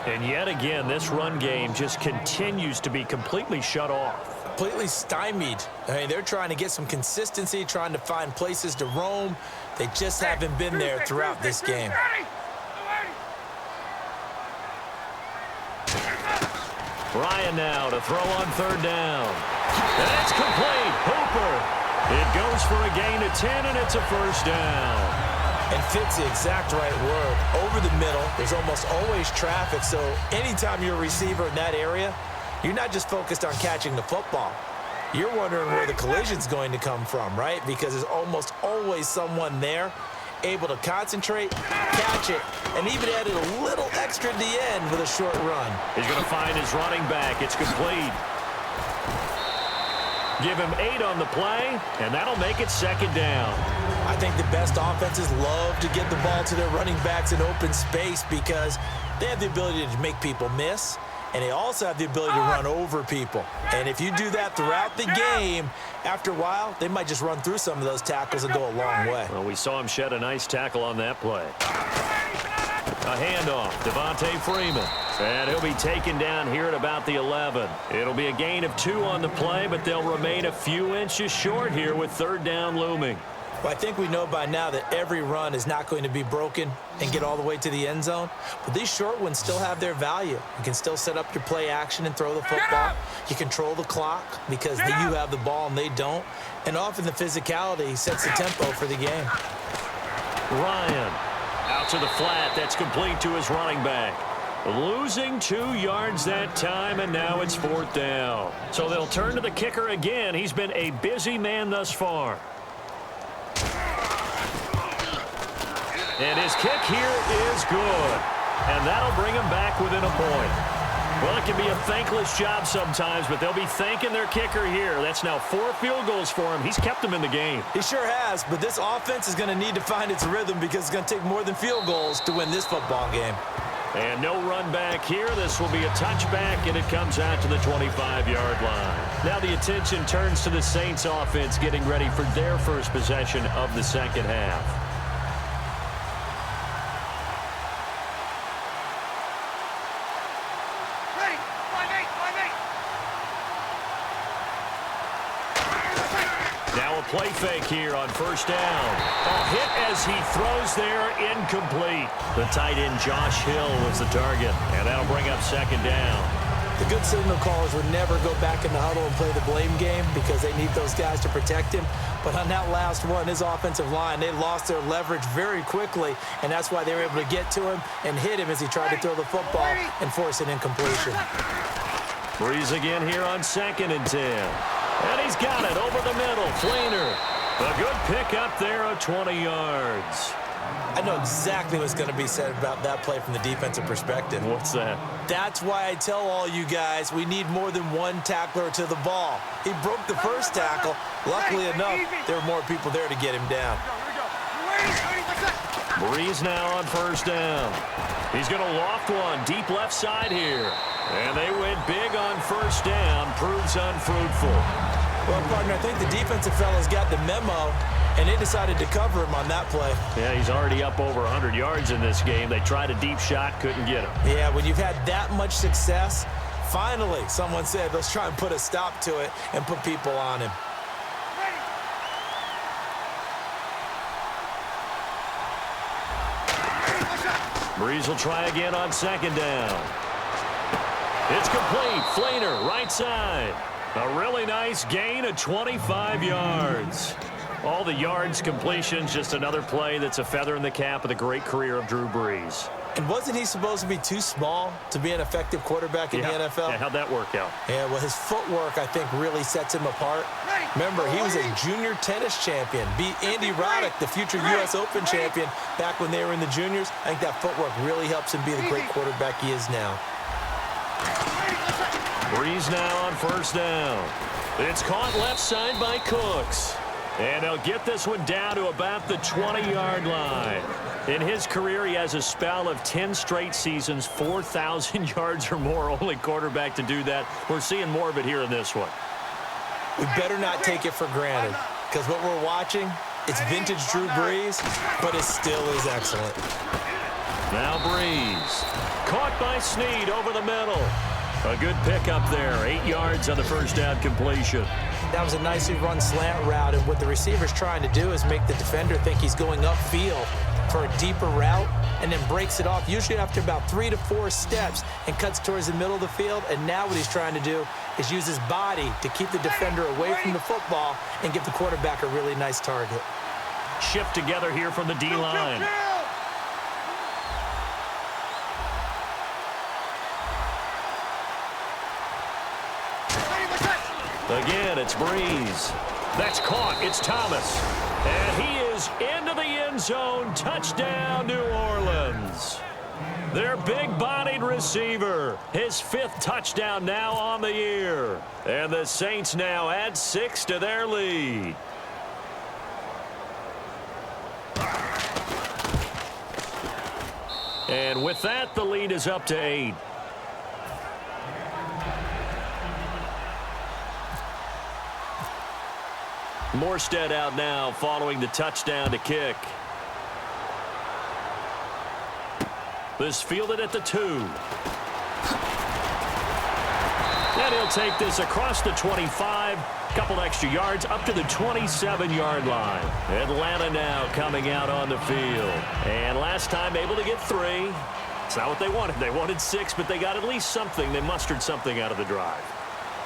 And yet again, this run game just continues to be completely shut off. Completely stymied. I mean, they're trying to get some consistency, trying to find places to roam. They just haven't been there throughout this game. Ryan now to throw on third down. And it's complete. Hooper. It goes for a gain of 10, and it's a first down. And fits the exact right word. Over the middle, there's almost always traffic, so anytime you're a receiver in that area, you're not just focused on catching the football. You're wondering where the collision's going to come from, right? Because there's almost always someone there able to concentrate, catch it, and even added a little extra at the end with a short run. He's going to find his running back. It's complete. Give him 8 on the play, and that'll make it second down. I think the best offenses love to get the ball to their running backs in open space because they have the ability to make people miss, and they also have the ability to run over people. And if you do that throughout the game, after a while, they might just run through some of those tackles and go a long way. Well, we saw him shed a nice tackle on that play. A handoff, Devontae Freeman. And he'll be taken down here at about the 11. It'll be a gain of 2 on the play, but they'll remain a few inches short here with third down looming. Well, I think we know by now that every run is not going to be broken and get all the way to the end zone. But these short ones still have their value. You can still set up your play action and throw the football. You control the clock because you have the ball and they don't. And often the physicality sets the tempo for the game. Ryan out to the flat. That's complete to his running back. Losing 2 yards that time, and now it's fourth down. So they'll turn to the kicker again. He's been a busy man thus far. And his kick here is good. And that'll bring him back within a point. Well, it can be a thankless job sometimes, but they'll be thanking their kicker here. That's now 4 field goals for him. He's kept them in the game. He sure has, but this offense is going to need to find its rhythm because it's going to take more than field goals to win this football game. And no run back here. This will be a touchback, and it comes out to the 25-yard line. Now the attention turns to the Saints offense getting ready for their first possession of the second half. Now a play fake here on first down. A hit as he throws there, incomplete. The tight end Josh Hill was the target, and that'll bring up second down. The good signal callers would never go back in the huddle and play the blame game because they need those guys to protect him. But on that last one, his offensive line, they lost their leverage very quickly, and that's why they were able to get to him and hit him as he tried to throw the football and force an incompletion. Breeze again here on 2nd and 10. And he's got it over the middle. Fleener. A good pick up there of 20 yards. I know exactly what's going to be said about that play from the defensive perspective. What's that? That's why I tell all you guys we need more than one tackler to the ball. He broke the first tackle. Luckily enough, there were more people there to get him down. Breeze now on first down. He's going to loft one deep left side here. And they went big on first down. Proves unfruitful. Well, partner, I think the defensive fellas got the memo, and they decided to cover him on that play. Yeah, he's already up over 100 yards in this game. They tried a deep shot, couldn't get him. Yeah, when you've had that much success, finally someone said, let's try and put a stop to it and put people on him. Breeze will try again on second down. It's complete. Fleener, right side. A really nice gain of 25 yards. All the yards, completions, just another play that's a feather in the cap of the great career of Drew Brees. And wasn't he supposed to be too small to be an effective quarterback in the NFL? Yeah, how'd that work out? Yeah, well, his footwork, I think, really sets him apart. Remember, he was a junior tennis champion, beat Andy Roddick, the future U.S. Open champion, back when they were in the juniors. I think that footwork really helps him be the great quarterback he is now. Breeze now on first down. It's caught left side by Cooks. And they'll get this one down to about the 20-yard line. In his career, he has a spell of 10 straight seasons, 4,000 yards or more. Only quarterback to do that. We're seeing more of it here in this one. We better not take it for granted, because what we're watching, it's vintage Drew Brees, but it still is excellent. Now Breeze. Caught by Snead over the middle. A good pickup there. 8 yards on the first down completion. That was a nicely run slant route, and what the receiver's trying to do is make the defender think he's going upfield for a deeper route, and then breaks it off, usually after about 3 to 4 steps, and cuts towards the middle of the field. And now what he's trying to do is use his body to keep the defender away from the football and give the quarterback a really nice target. Shift together here from the D-line. Again, it's Breeze. That's caught. It's Thomas. And he is into the end zone. Touchdown, New Orleans. Their big-bodied receiver. His 5th touchdown now on the year. And the Saints now add 6 to their lead. And with that, the lead is up to 8. Morstead out now following the touchdown to kick. This fielded at the 2. And he'll take this across the 25. Couple extra yards up to the 27-yard line. Atlanta now coming out on the field. And last time able to get 3. It's not what they wanted. They wanted 6, but they got at least something. They mustered something out of the drive.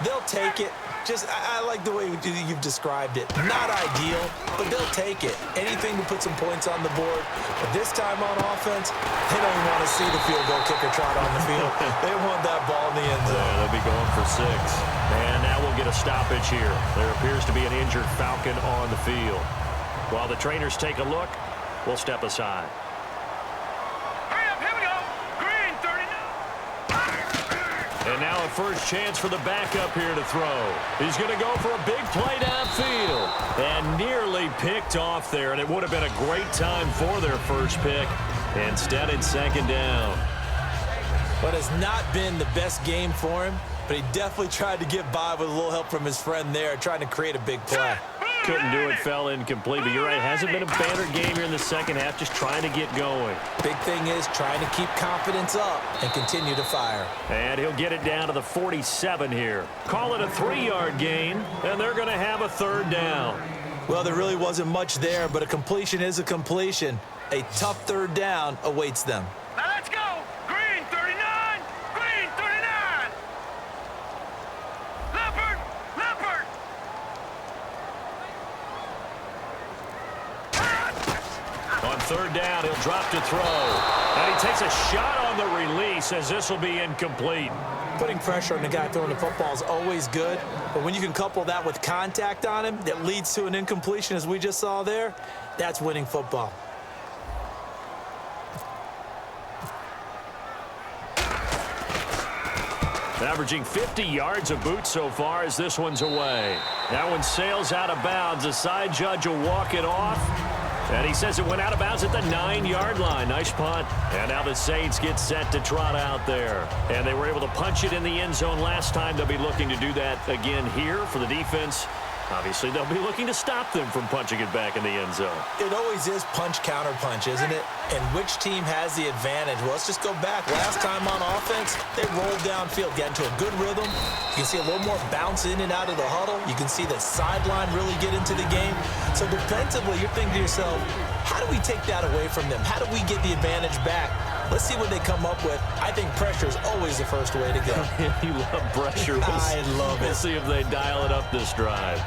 They'll take it. I like the way you've described it. Not ideal, but they'll take it. Anything to put some points on the board. But this time on offense, they don't even want to see the field goal kicker trot on the field. They want that ball in the end zone. Yeah, they'll be going for 6. And now we'll get a stoppage here. There appears to be an injured Falcon on the field. While the trainers take a look, we'll step aside. And now a first chance for the backup here to throw. He's going to go for a big play downfield. And nearly picked off there. And it would have been a great time for their first pick. Instead, it's second down. What has not been the best game for him, but he definitely tried to get by with a little help from his friend there, trying to create a big play. Couldn't do it, fell incomplete. But you're right, hasn't been a banner game here in the second half, just trying to get going. Big thing is trying to keep confidence up and continue to fire. And he'll get it down to the 47 here. Call it a 3-yard gain, and they're going to have a third down. Well, there really wasn't much there, but a completion is a completion. A tough third down awaits them. Now let's go. Green 39. Green 39. Leopard. Leopard. On third down, he'll drop to throw. And he takes a shot on the release as this will be incomplete. Putting pressure on the guy throwing the football is always good, but when you can couple that with contact on him that leads to an incompletion, as we just saw there, that's winning football. Averaging 50 yards a boot so far as this one's away. That one sails out of bounds. The side judge will walk it off. And he says it went out of bounds at the 9-yard line. Nice punt. And now the Saints get set to trot out there. And they were able to punch it in the end zone last time. They'll be looking to do that again here for the defense. Obviously, they'll be looking to stop them from punching it back in the end zone. It always is punch-counter-punch, isn't it? And which team has the advantage? Well, let's just go back. Last time on offense, they rolled downfield, got into a good rhythm. You can see a little more bounce in and out of the huddle. You can see the sideline really get into the game. So defensively, you're thinking to yourself, how do we take that away from them? How do we get the advantage back? Let's see what they come up with. I think pressure is always the first way to go. You love pressure. I love it. We'll see if they dial it up this drive.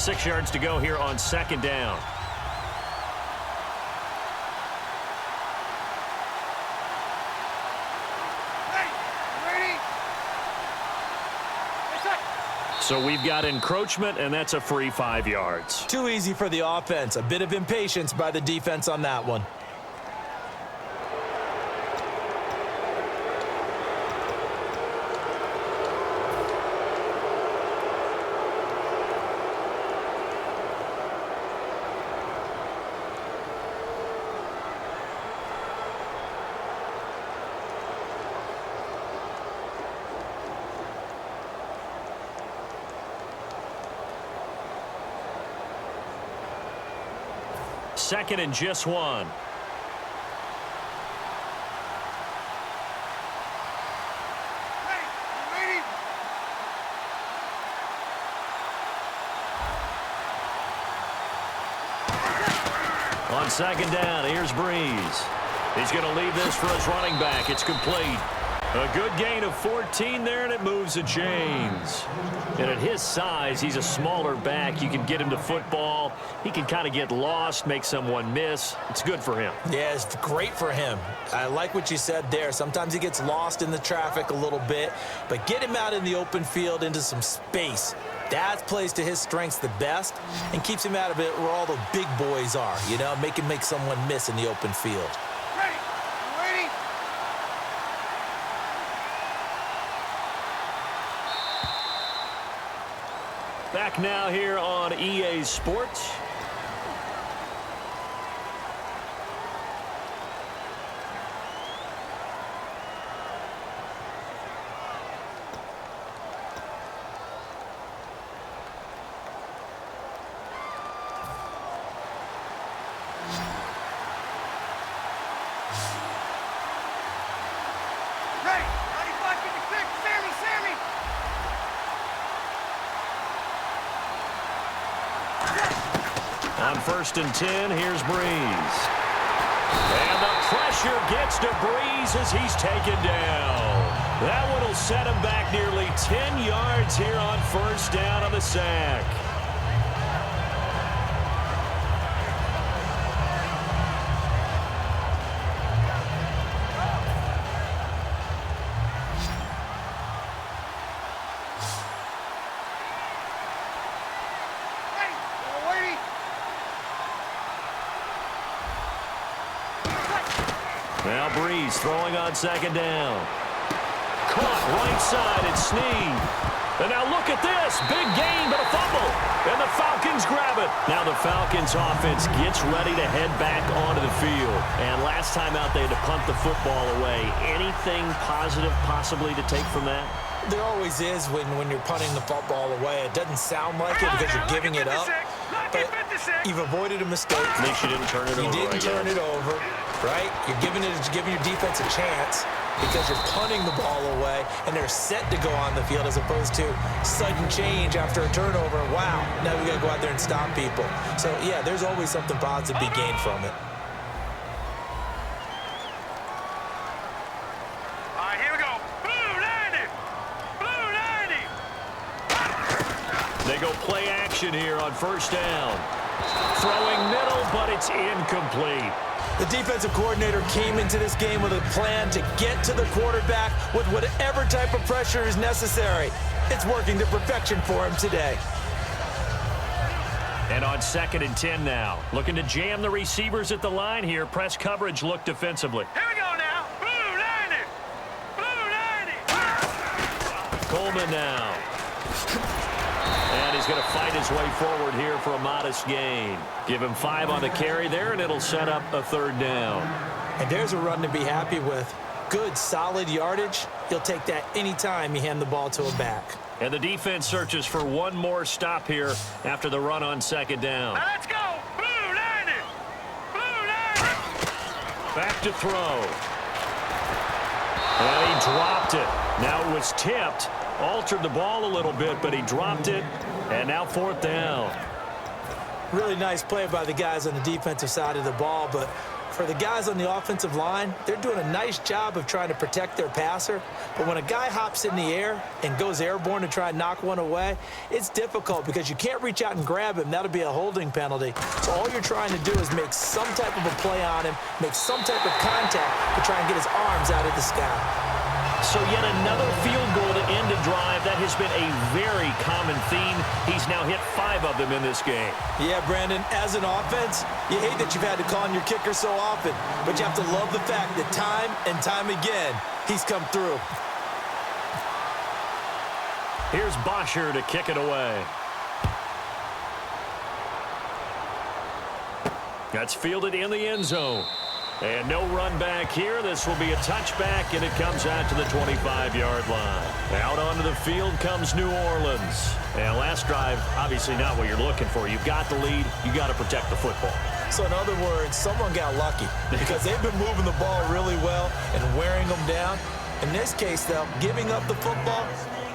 6 yards to go here on second down. So we've got encroachment, and that's a free 5 yards. Too easy for the offense. A bit of impatience by the defense on that one. Second and just 1. On second down, here's Breeze. He's going to leave this for his running back. It's complete. A good gain of 14 there, and it moves the chains. And at his size, he's a smaller back. You can get him to football. He can kind of get lost, make someone miss. It's good for him. Yeah, it's great for him. I like what you said there. Sometimes he gets lost in the traffic a little bit, but get him out in the open field into some space. That plays to his strengths the best and keeps him out of it where all the big boys are, you know, make someone miss in the open field. Back now here on EA Sports. On first and 10, here's Breeze. And the pressure gets to Breeze as he's taken down. That one will set him back nearly 10 yards here on first down on the sack. Now Breeze throwing on second down. Caught right side, it's Snead. And now look at this. Big gain, but a fumble. And the Falcons grab it. Now the Falcons offense gets ready to head back onto the field. And last time out, they had to punt the football away. Anything positive possibly to take from that? There always is when you're punting the football away. It doesn't sound like it because you're giving it up, but you've avoided a mistake. At least you didn't turn it over. You didn't turn it over, right? You're giving your defense a chance because you're punting the ball away, and they're set to go on the field as opposed to sudden change after a turnover. Wow, now we got to go out there and stop people. So, yeah, there's always something positive to be gained from it. They go play action here on first down. Throwing middle, but it's incomplete. The defensive coordinator came into this game with a plan to get to the quarterback with whatever type of pressure is necessary. It's working to perfection for him today. And on second and 10 now. Looking to jam the receivers at the line here. Press coverage look defensively. Here we go now. Blue 90. Blue 90. Coleman now. And he's going to fight his way forward here for a modest gain. Give him 5 on the carry there, and it'll set up a third down. And there's a run to be happy with. Good, solid yardage. He'll take that anytime you hand the ball to a back. And the defense searches for one more stop here after the run on second down. Now let's go. Blue 90. Blue 90. Back to throw. And he dropped it. Now it was tipped. Altered the ball a little bit, but he dropped it. And now fourth down. Really nice play by the guys on the defensive side of the ball, but For the guys on the offensive line, they're doing a nice job of trying to protect their passer. But when a guy hops in the air and goes airborne to try and knock one away, it's difficult because you can't reach out and grab him. That'll be a holding penalty. So all you're trying to do is make some type of a play on him, make some type of contact to try and get his arms out of the sky. So yet another field goal to end a drive. That has been a very common theme. He's now hit 5 of them in this game. Yeah, Brandon, as an offense, you hate that you've had to call on your kicker so often, but you have to love the fact that time and time again, he's come through. Here's Bosher to kick it away. That's fielded in the end zone. And no run back here. This will be a touchback, and it comes out to the 25-yard line. Out onto the field comes New Orleans. And last drive, obviously not what you're looking for. You've got the lead. You got to protect the football. So in other words, someone got lucky because they've been moving the ball really well and wearing them down. In this case, though, giving up the football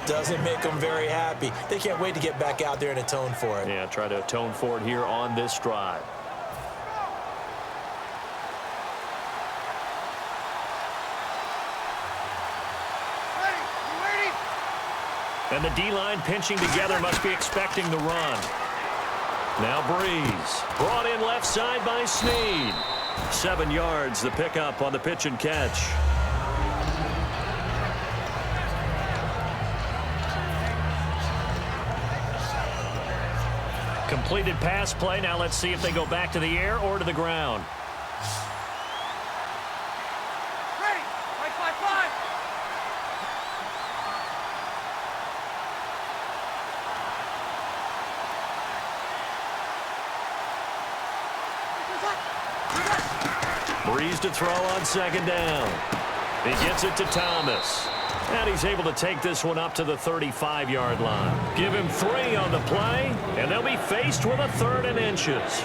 doesn't make them very happy. They can't wait to get back out there and atone for it. Yeah, try to atone for it here on this drive. And the D-line pinching together, must be expecting the run. Now Breeze. Brought in left side by Snead. 7 yards, the pickup on the pitch and catch. Completed pass play. Now let's see if they go back to the air or to the ground. Ready. 5-5-5. Breeze to throw on second down. He gets it to Thomas. And he's able to take this one up to the 35-yard line. Give him 3 on the play, and they'll be faced with a 3rd and inches.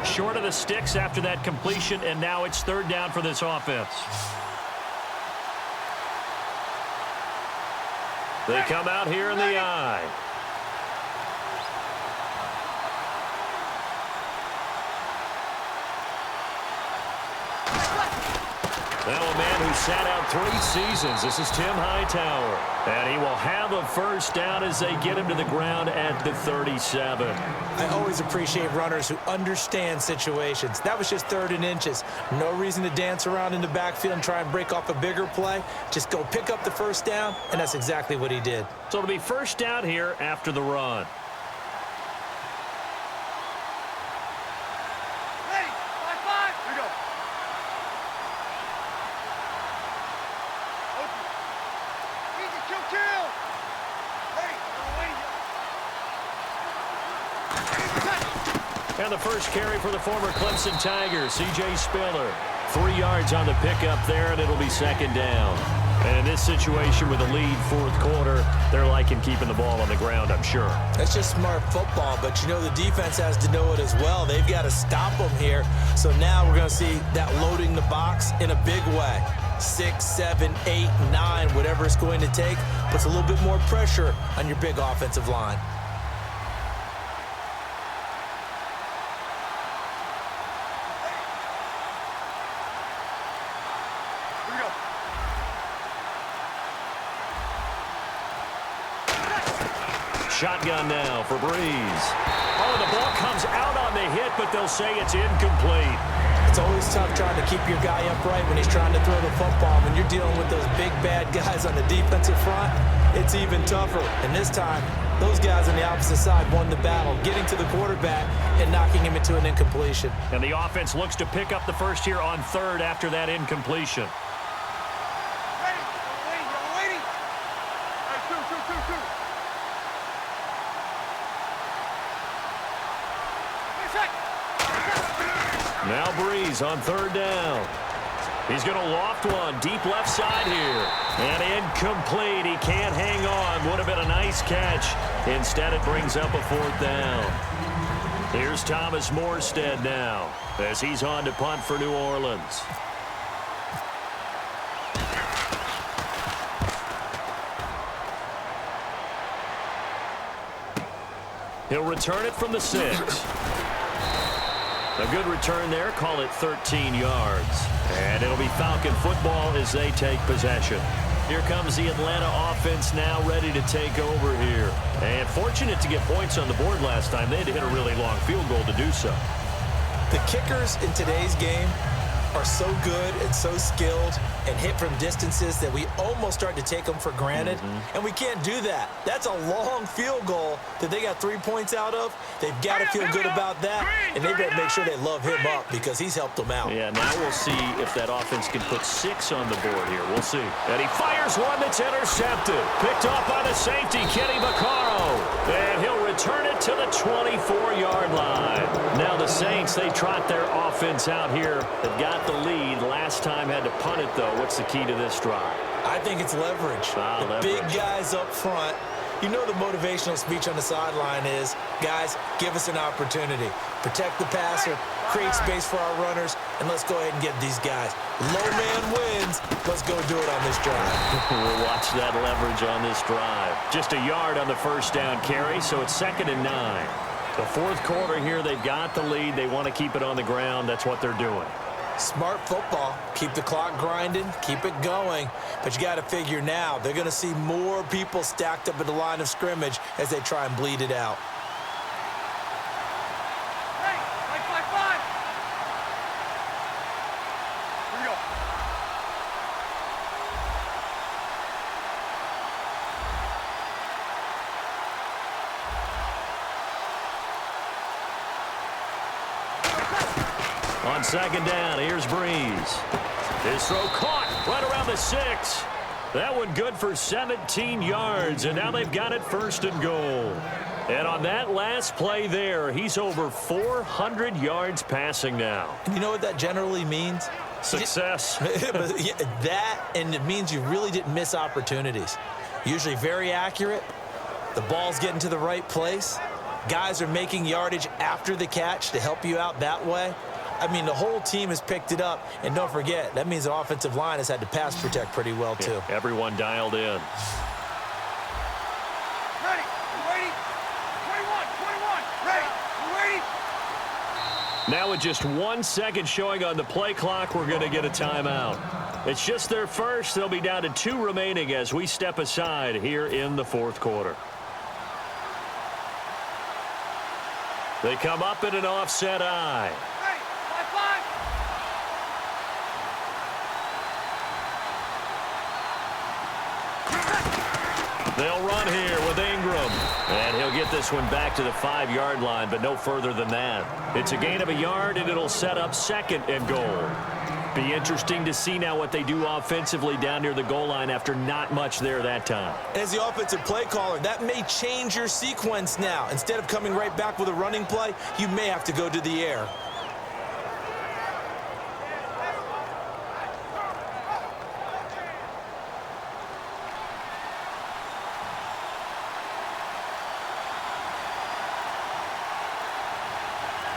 Short of the sticks after that completion, and now it's 3rd down for this offense. They come out here in the eye. Now a man who sat out 3 seasons. This is Tim Hightower. And he will have a first down as they get him to the ground at the 37. I always appreciate runners who understand situations. That was just 3rd and inches. No reason to dance around in the backfield and try and break off a bigger play. Just go pick up the first down, and that's exactly what he did. So it'll be first down here after the run. Ready. 5-5. Here we go. Easy, kill. Ready. And the first carry for the former Clemson Tiger, C.J. Spiller. 3 yards on the pickup there, and it'll be second down. And in this situation with a lead 4th quarter, they're liking keeping the ball on the ground, I'm sure. That's just smart football, but you know the defense has to know it as well. They've got to stop them here. So now we're going to see that loading the box in a big way. 6, 7, 8, 9, whatever it's going to take, puts a little bit more pressure on your big offensive line. Here we go. Shotgun now for Breeze. Oh, the ball comes out on the hit, but they'll say it's incomplete. It's always tough trying to keep your guy upright when he's trying to throw the football. When you're dealing with those big, bad guys on the defensive front, it's even tougher. And this time, those guys on the opposite side won the battle, getting to the quarterback and knocking him into an incompletion. And the offense looks to pick up the first here on 3rd after that incompletion. Ready. You're waiting. All right, two. Now Breeze on 3rd down. He's going to loft one deep left side here. And incomplete. He can't hang on. Would have been a nice catch. Instead, it brings up a 4th down. Here's Thomas Morstead now as he's on to punt for New Orleans. He'll return it from the 6. A good return there. Call it 13 yards. And it'll be Falcon football as they take possession. Here comes the Atlanta offense now ready to take over here. And fortunate to get points on the board last time. They had to hit a really long field goal to do so. The kickers in today's game are so good and so skilled and hit from distances that we almost start to take them for granted. And we can't do that. That's a long field goal that they got 3 points out of. They've got to feel good about that, and they've got to make sure they love him up because he's helped them out. Yeah, now we'll see if that offense can put 6 on the board here. We'll see. And he fires one that's intercepted. Picked off by the safety, Kenny Vaccaro. And he'll return it to the 24-yard line. Now the Saints, they trot their offense out here. They've got the lead. Last time had to punt it, though. What's the key to this drive? I think it's leverage. The big guys up front. You know the motivational speech on the sideline is, guys, give us an opportunity. Protect the passer, create space for our runners, and let's go ahead and get these guys. Low man wins. Let's go do it on this drive. We'll watch that leverage on this drive. Just a yard on the first down carry, so it's 2nd and 9. The fourth quarter here, they've got the lead. They want to keep it on the ground. That's what they're doing. Smart football. Keep the clock grinding. Keep it going. But you got to figure now, they're going to see more people stacked up at the line of scrimmage as they try and bleed it out. Hey, 5-5-5. Here we go. On 2nd down, here's Breeze. His throw caught right around the 6. That one good for 17 yards, and now they've got it 1st and goal. And on that last play there, he's over 400 yards passing now. You know what that generally means? Success. That, and it means you really didn't miss opportunities. Usually very accurate. The ball's getting to the right place. Guys are making yardage after the catch to help you out that way. I mean, the whole team has picked it up. And don't forget, that means the offensive line has had to pass protect pretty well, too. Yeah, everyone dialed in. Ready. You ready? 21. Ready. You ready? Now with just 1 second showing on the play clock, we're going to get a timeout. It's just their first. They'll be down to 2 remaining as we step aside here in the fourth quarter. They come up in an offset eye. Ready. 5-5. They'll run here with Ingram. And he'll get this one back to the 5-yard line, but no further than that. It's a gain of a yard, and it'll set up 2nd and goal. Be interesting to see now what they do offensively down near the goal line after not much there that time. As the offensive play caller, that may change your sequence now. Instead of coming right back with a running play, you may have to go to the air.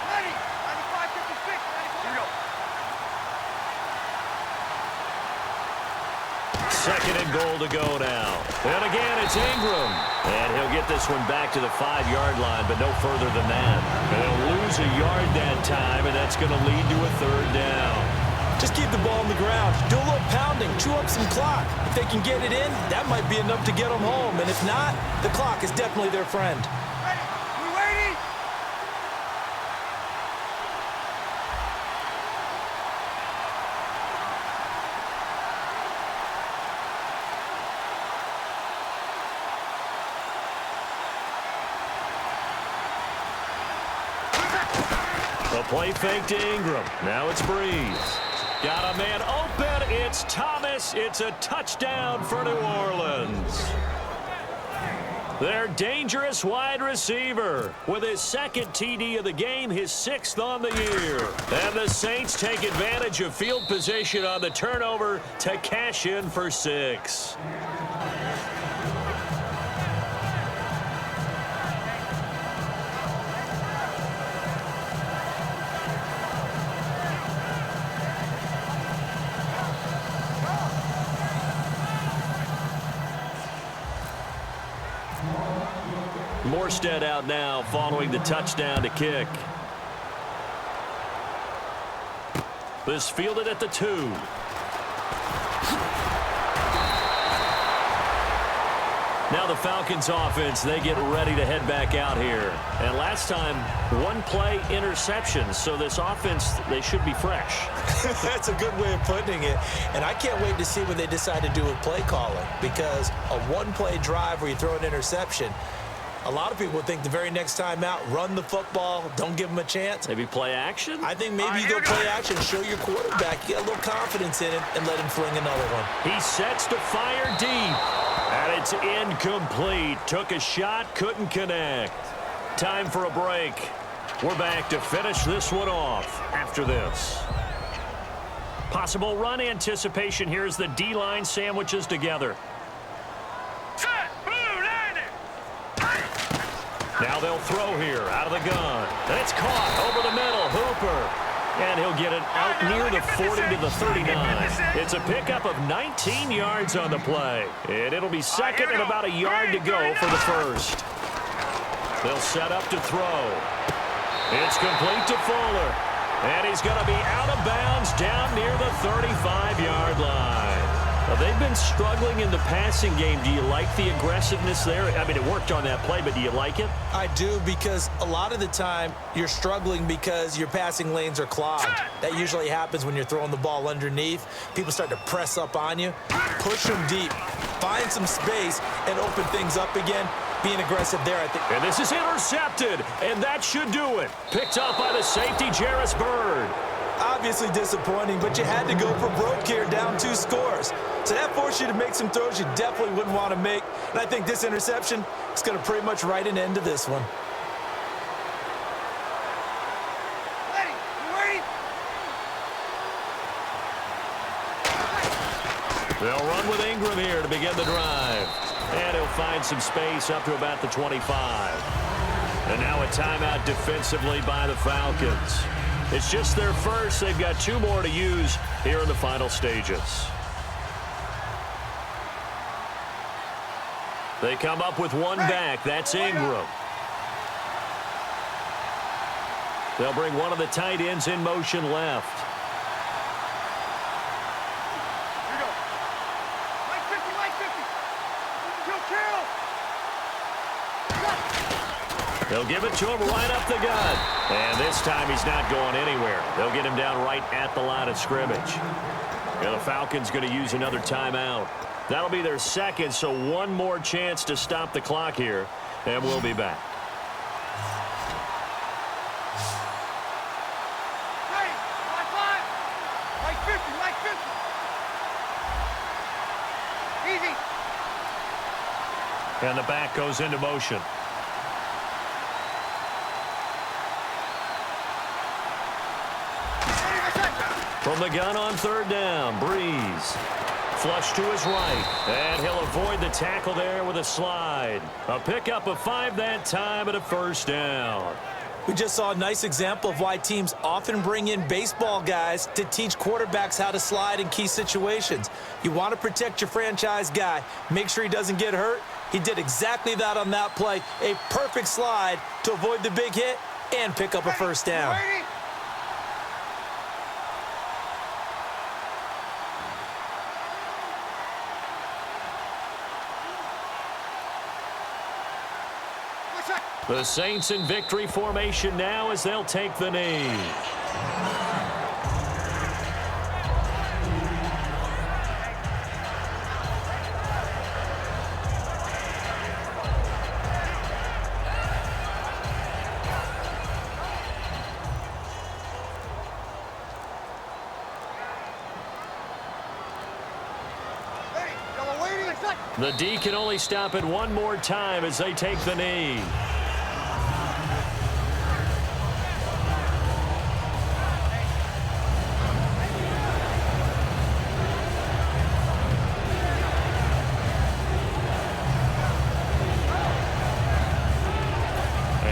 Ready. 95-56. Here we go. 2nd and goal to go now. And again, it's Ingram. And he'll get this one back to the 5-yard line, but no further than that. And they'll lose a yard that time, and that's going to lead to a 3rd down. Just keep the ball on the ground. Do a little pounding. Chew up some clock. If they can get it in, that might be enough to get them home. And if not, the clock is definitely their friend. Ready. You ready? The play fake to Ingram. Now it's Breeze. Got a man open. It's Thomas. It's a touchdown for New Orleans. Their dangerous wide receiver with his 2nd TD of the game, his 6th on the year. And the Saints take advantage of field position on the turnover to cash in for 6. Morstead out now following the touchdown to kick. This fielded at the 2. Now the Falcons offense, they get ready to head back out here. And last time, one play interception. So this offense, they should be fresh. That's a good way of putting it. And I can't wait to see what they decide to do with play calling. Because a one-play drive where you throw an interception, a lot of people think the very next time out, run the football, don't give them a chance. Maybe play action? I think maybe you go play action, show your quarterback, you get a little confidence in it, and let him fling another one. He sets to fire deep. And it's incomplete. Took a shot, couldn't connect. Time for a break. We're back to finish this one off after this. Possible run anticipation here as the D-line sandwiches together. Set, blue, landing. Now they'll throw here out of the gun. And it's caught over the middle. Hooper. And he'll get it out near the 40 to the 39. It's a pickup of 19 yards on the play. And it'll be second and about a yard to go for the first. They'll set up to throw. It's complete to Fuller. And he's going to be out of bounds down near the 35-yard line. Now, they've been struggling in the passing game. Do you like the aggressiveness there? I mean, it worked on that play, but do you like it? I do, because a lot of the time you're struggling because your passing lanes are clogged. That usually happens when you're throwing the ball underneath. People start to press up on you. Push them deep. Find some space and open things up again. Being aggressive there, I think. And this is intercepted, and that should do it. Picked up by the safety, Jarris Byrd. Obviously disappointing, but you had to go for broke here, down 2 scores. So that forced you to make some throws you definitely wouldn't want to make. And I think this interception is going to pretty much write an end to this one. Ready, you ready? They'll run with Ingram here to begin the drive. And he'll find some space up to about the 25. And now a timeout defensively by the Falcons. It's just their first. They've got 2 more to use here in the final stages. They come up with one back. That's Ingram. They'll bring one of the tight ends in motion left. Here we go. Like 50. Kill. They'll give it to him right up the gut. And this time he's not going anywhere. They'll get him down right at the line of scrimmage. And the Falcons going to use another timeout. That'll be their second, so one more chance to stop the clock here, and we'll be back. Ready, like 5. Like 50. Easy. And the back goes into motion. From the gun on 3rd down, Breeze. Flush to his right, and he'll avoid the tackle there with a slide. A pickup of 5 that time and a first down. We just saw a nice example of why teams often bring in baseball guys to teach quarterbacks how to slide in key situations. You want to protect your franchise guy. Make sure he doesn't get hurt. He did exactly that on that play. A perfect slide to avoid the big hit and pick up a first down. Ready? The Saints in victory formation now as they'll take the knee. Ready, y'all waiting? The D can only stop it one more time as they take the knee.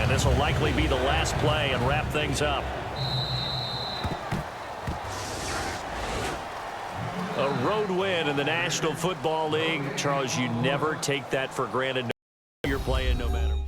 This will likely be the last play and wrap things up. A road win in the National Football League. Charles, you never take that for granted. You're playing no matter what.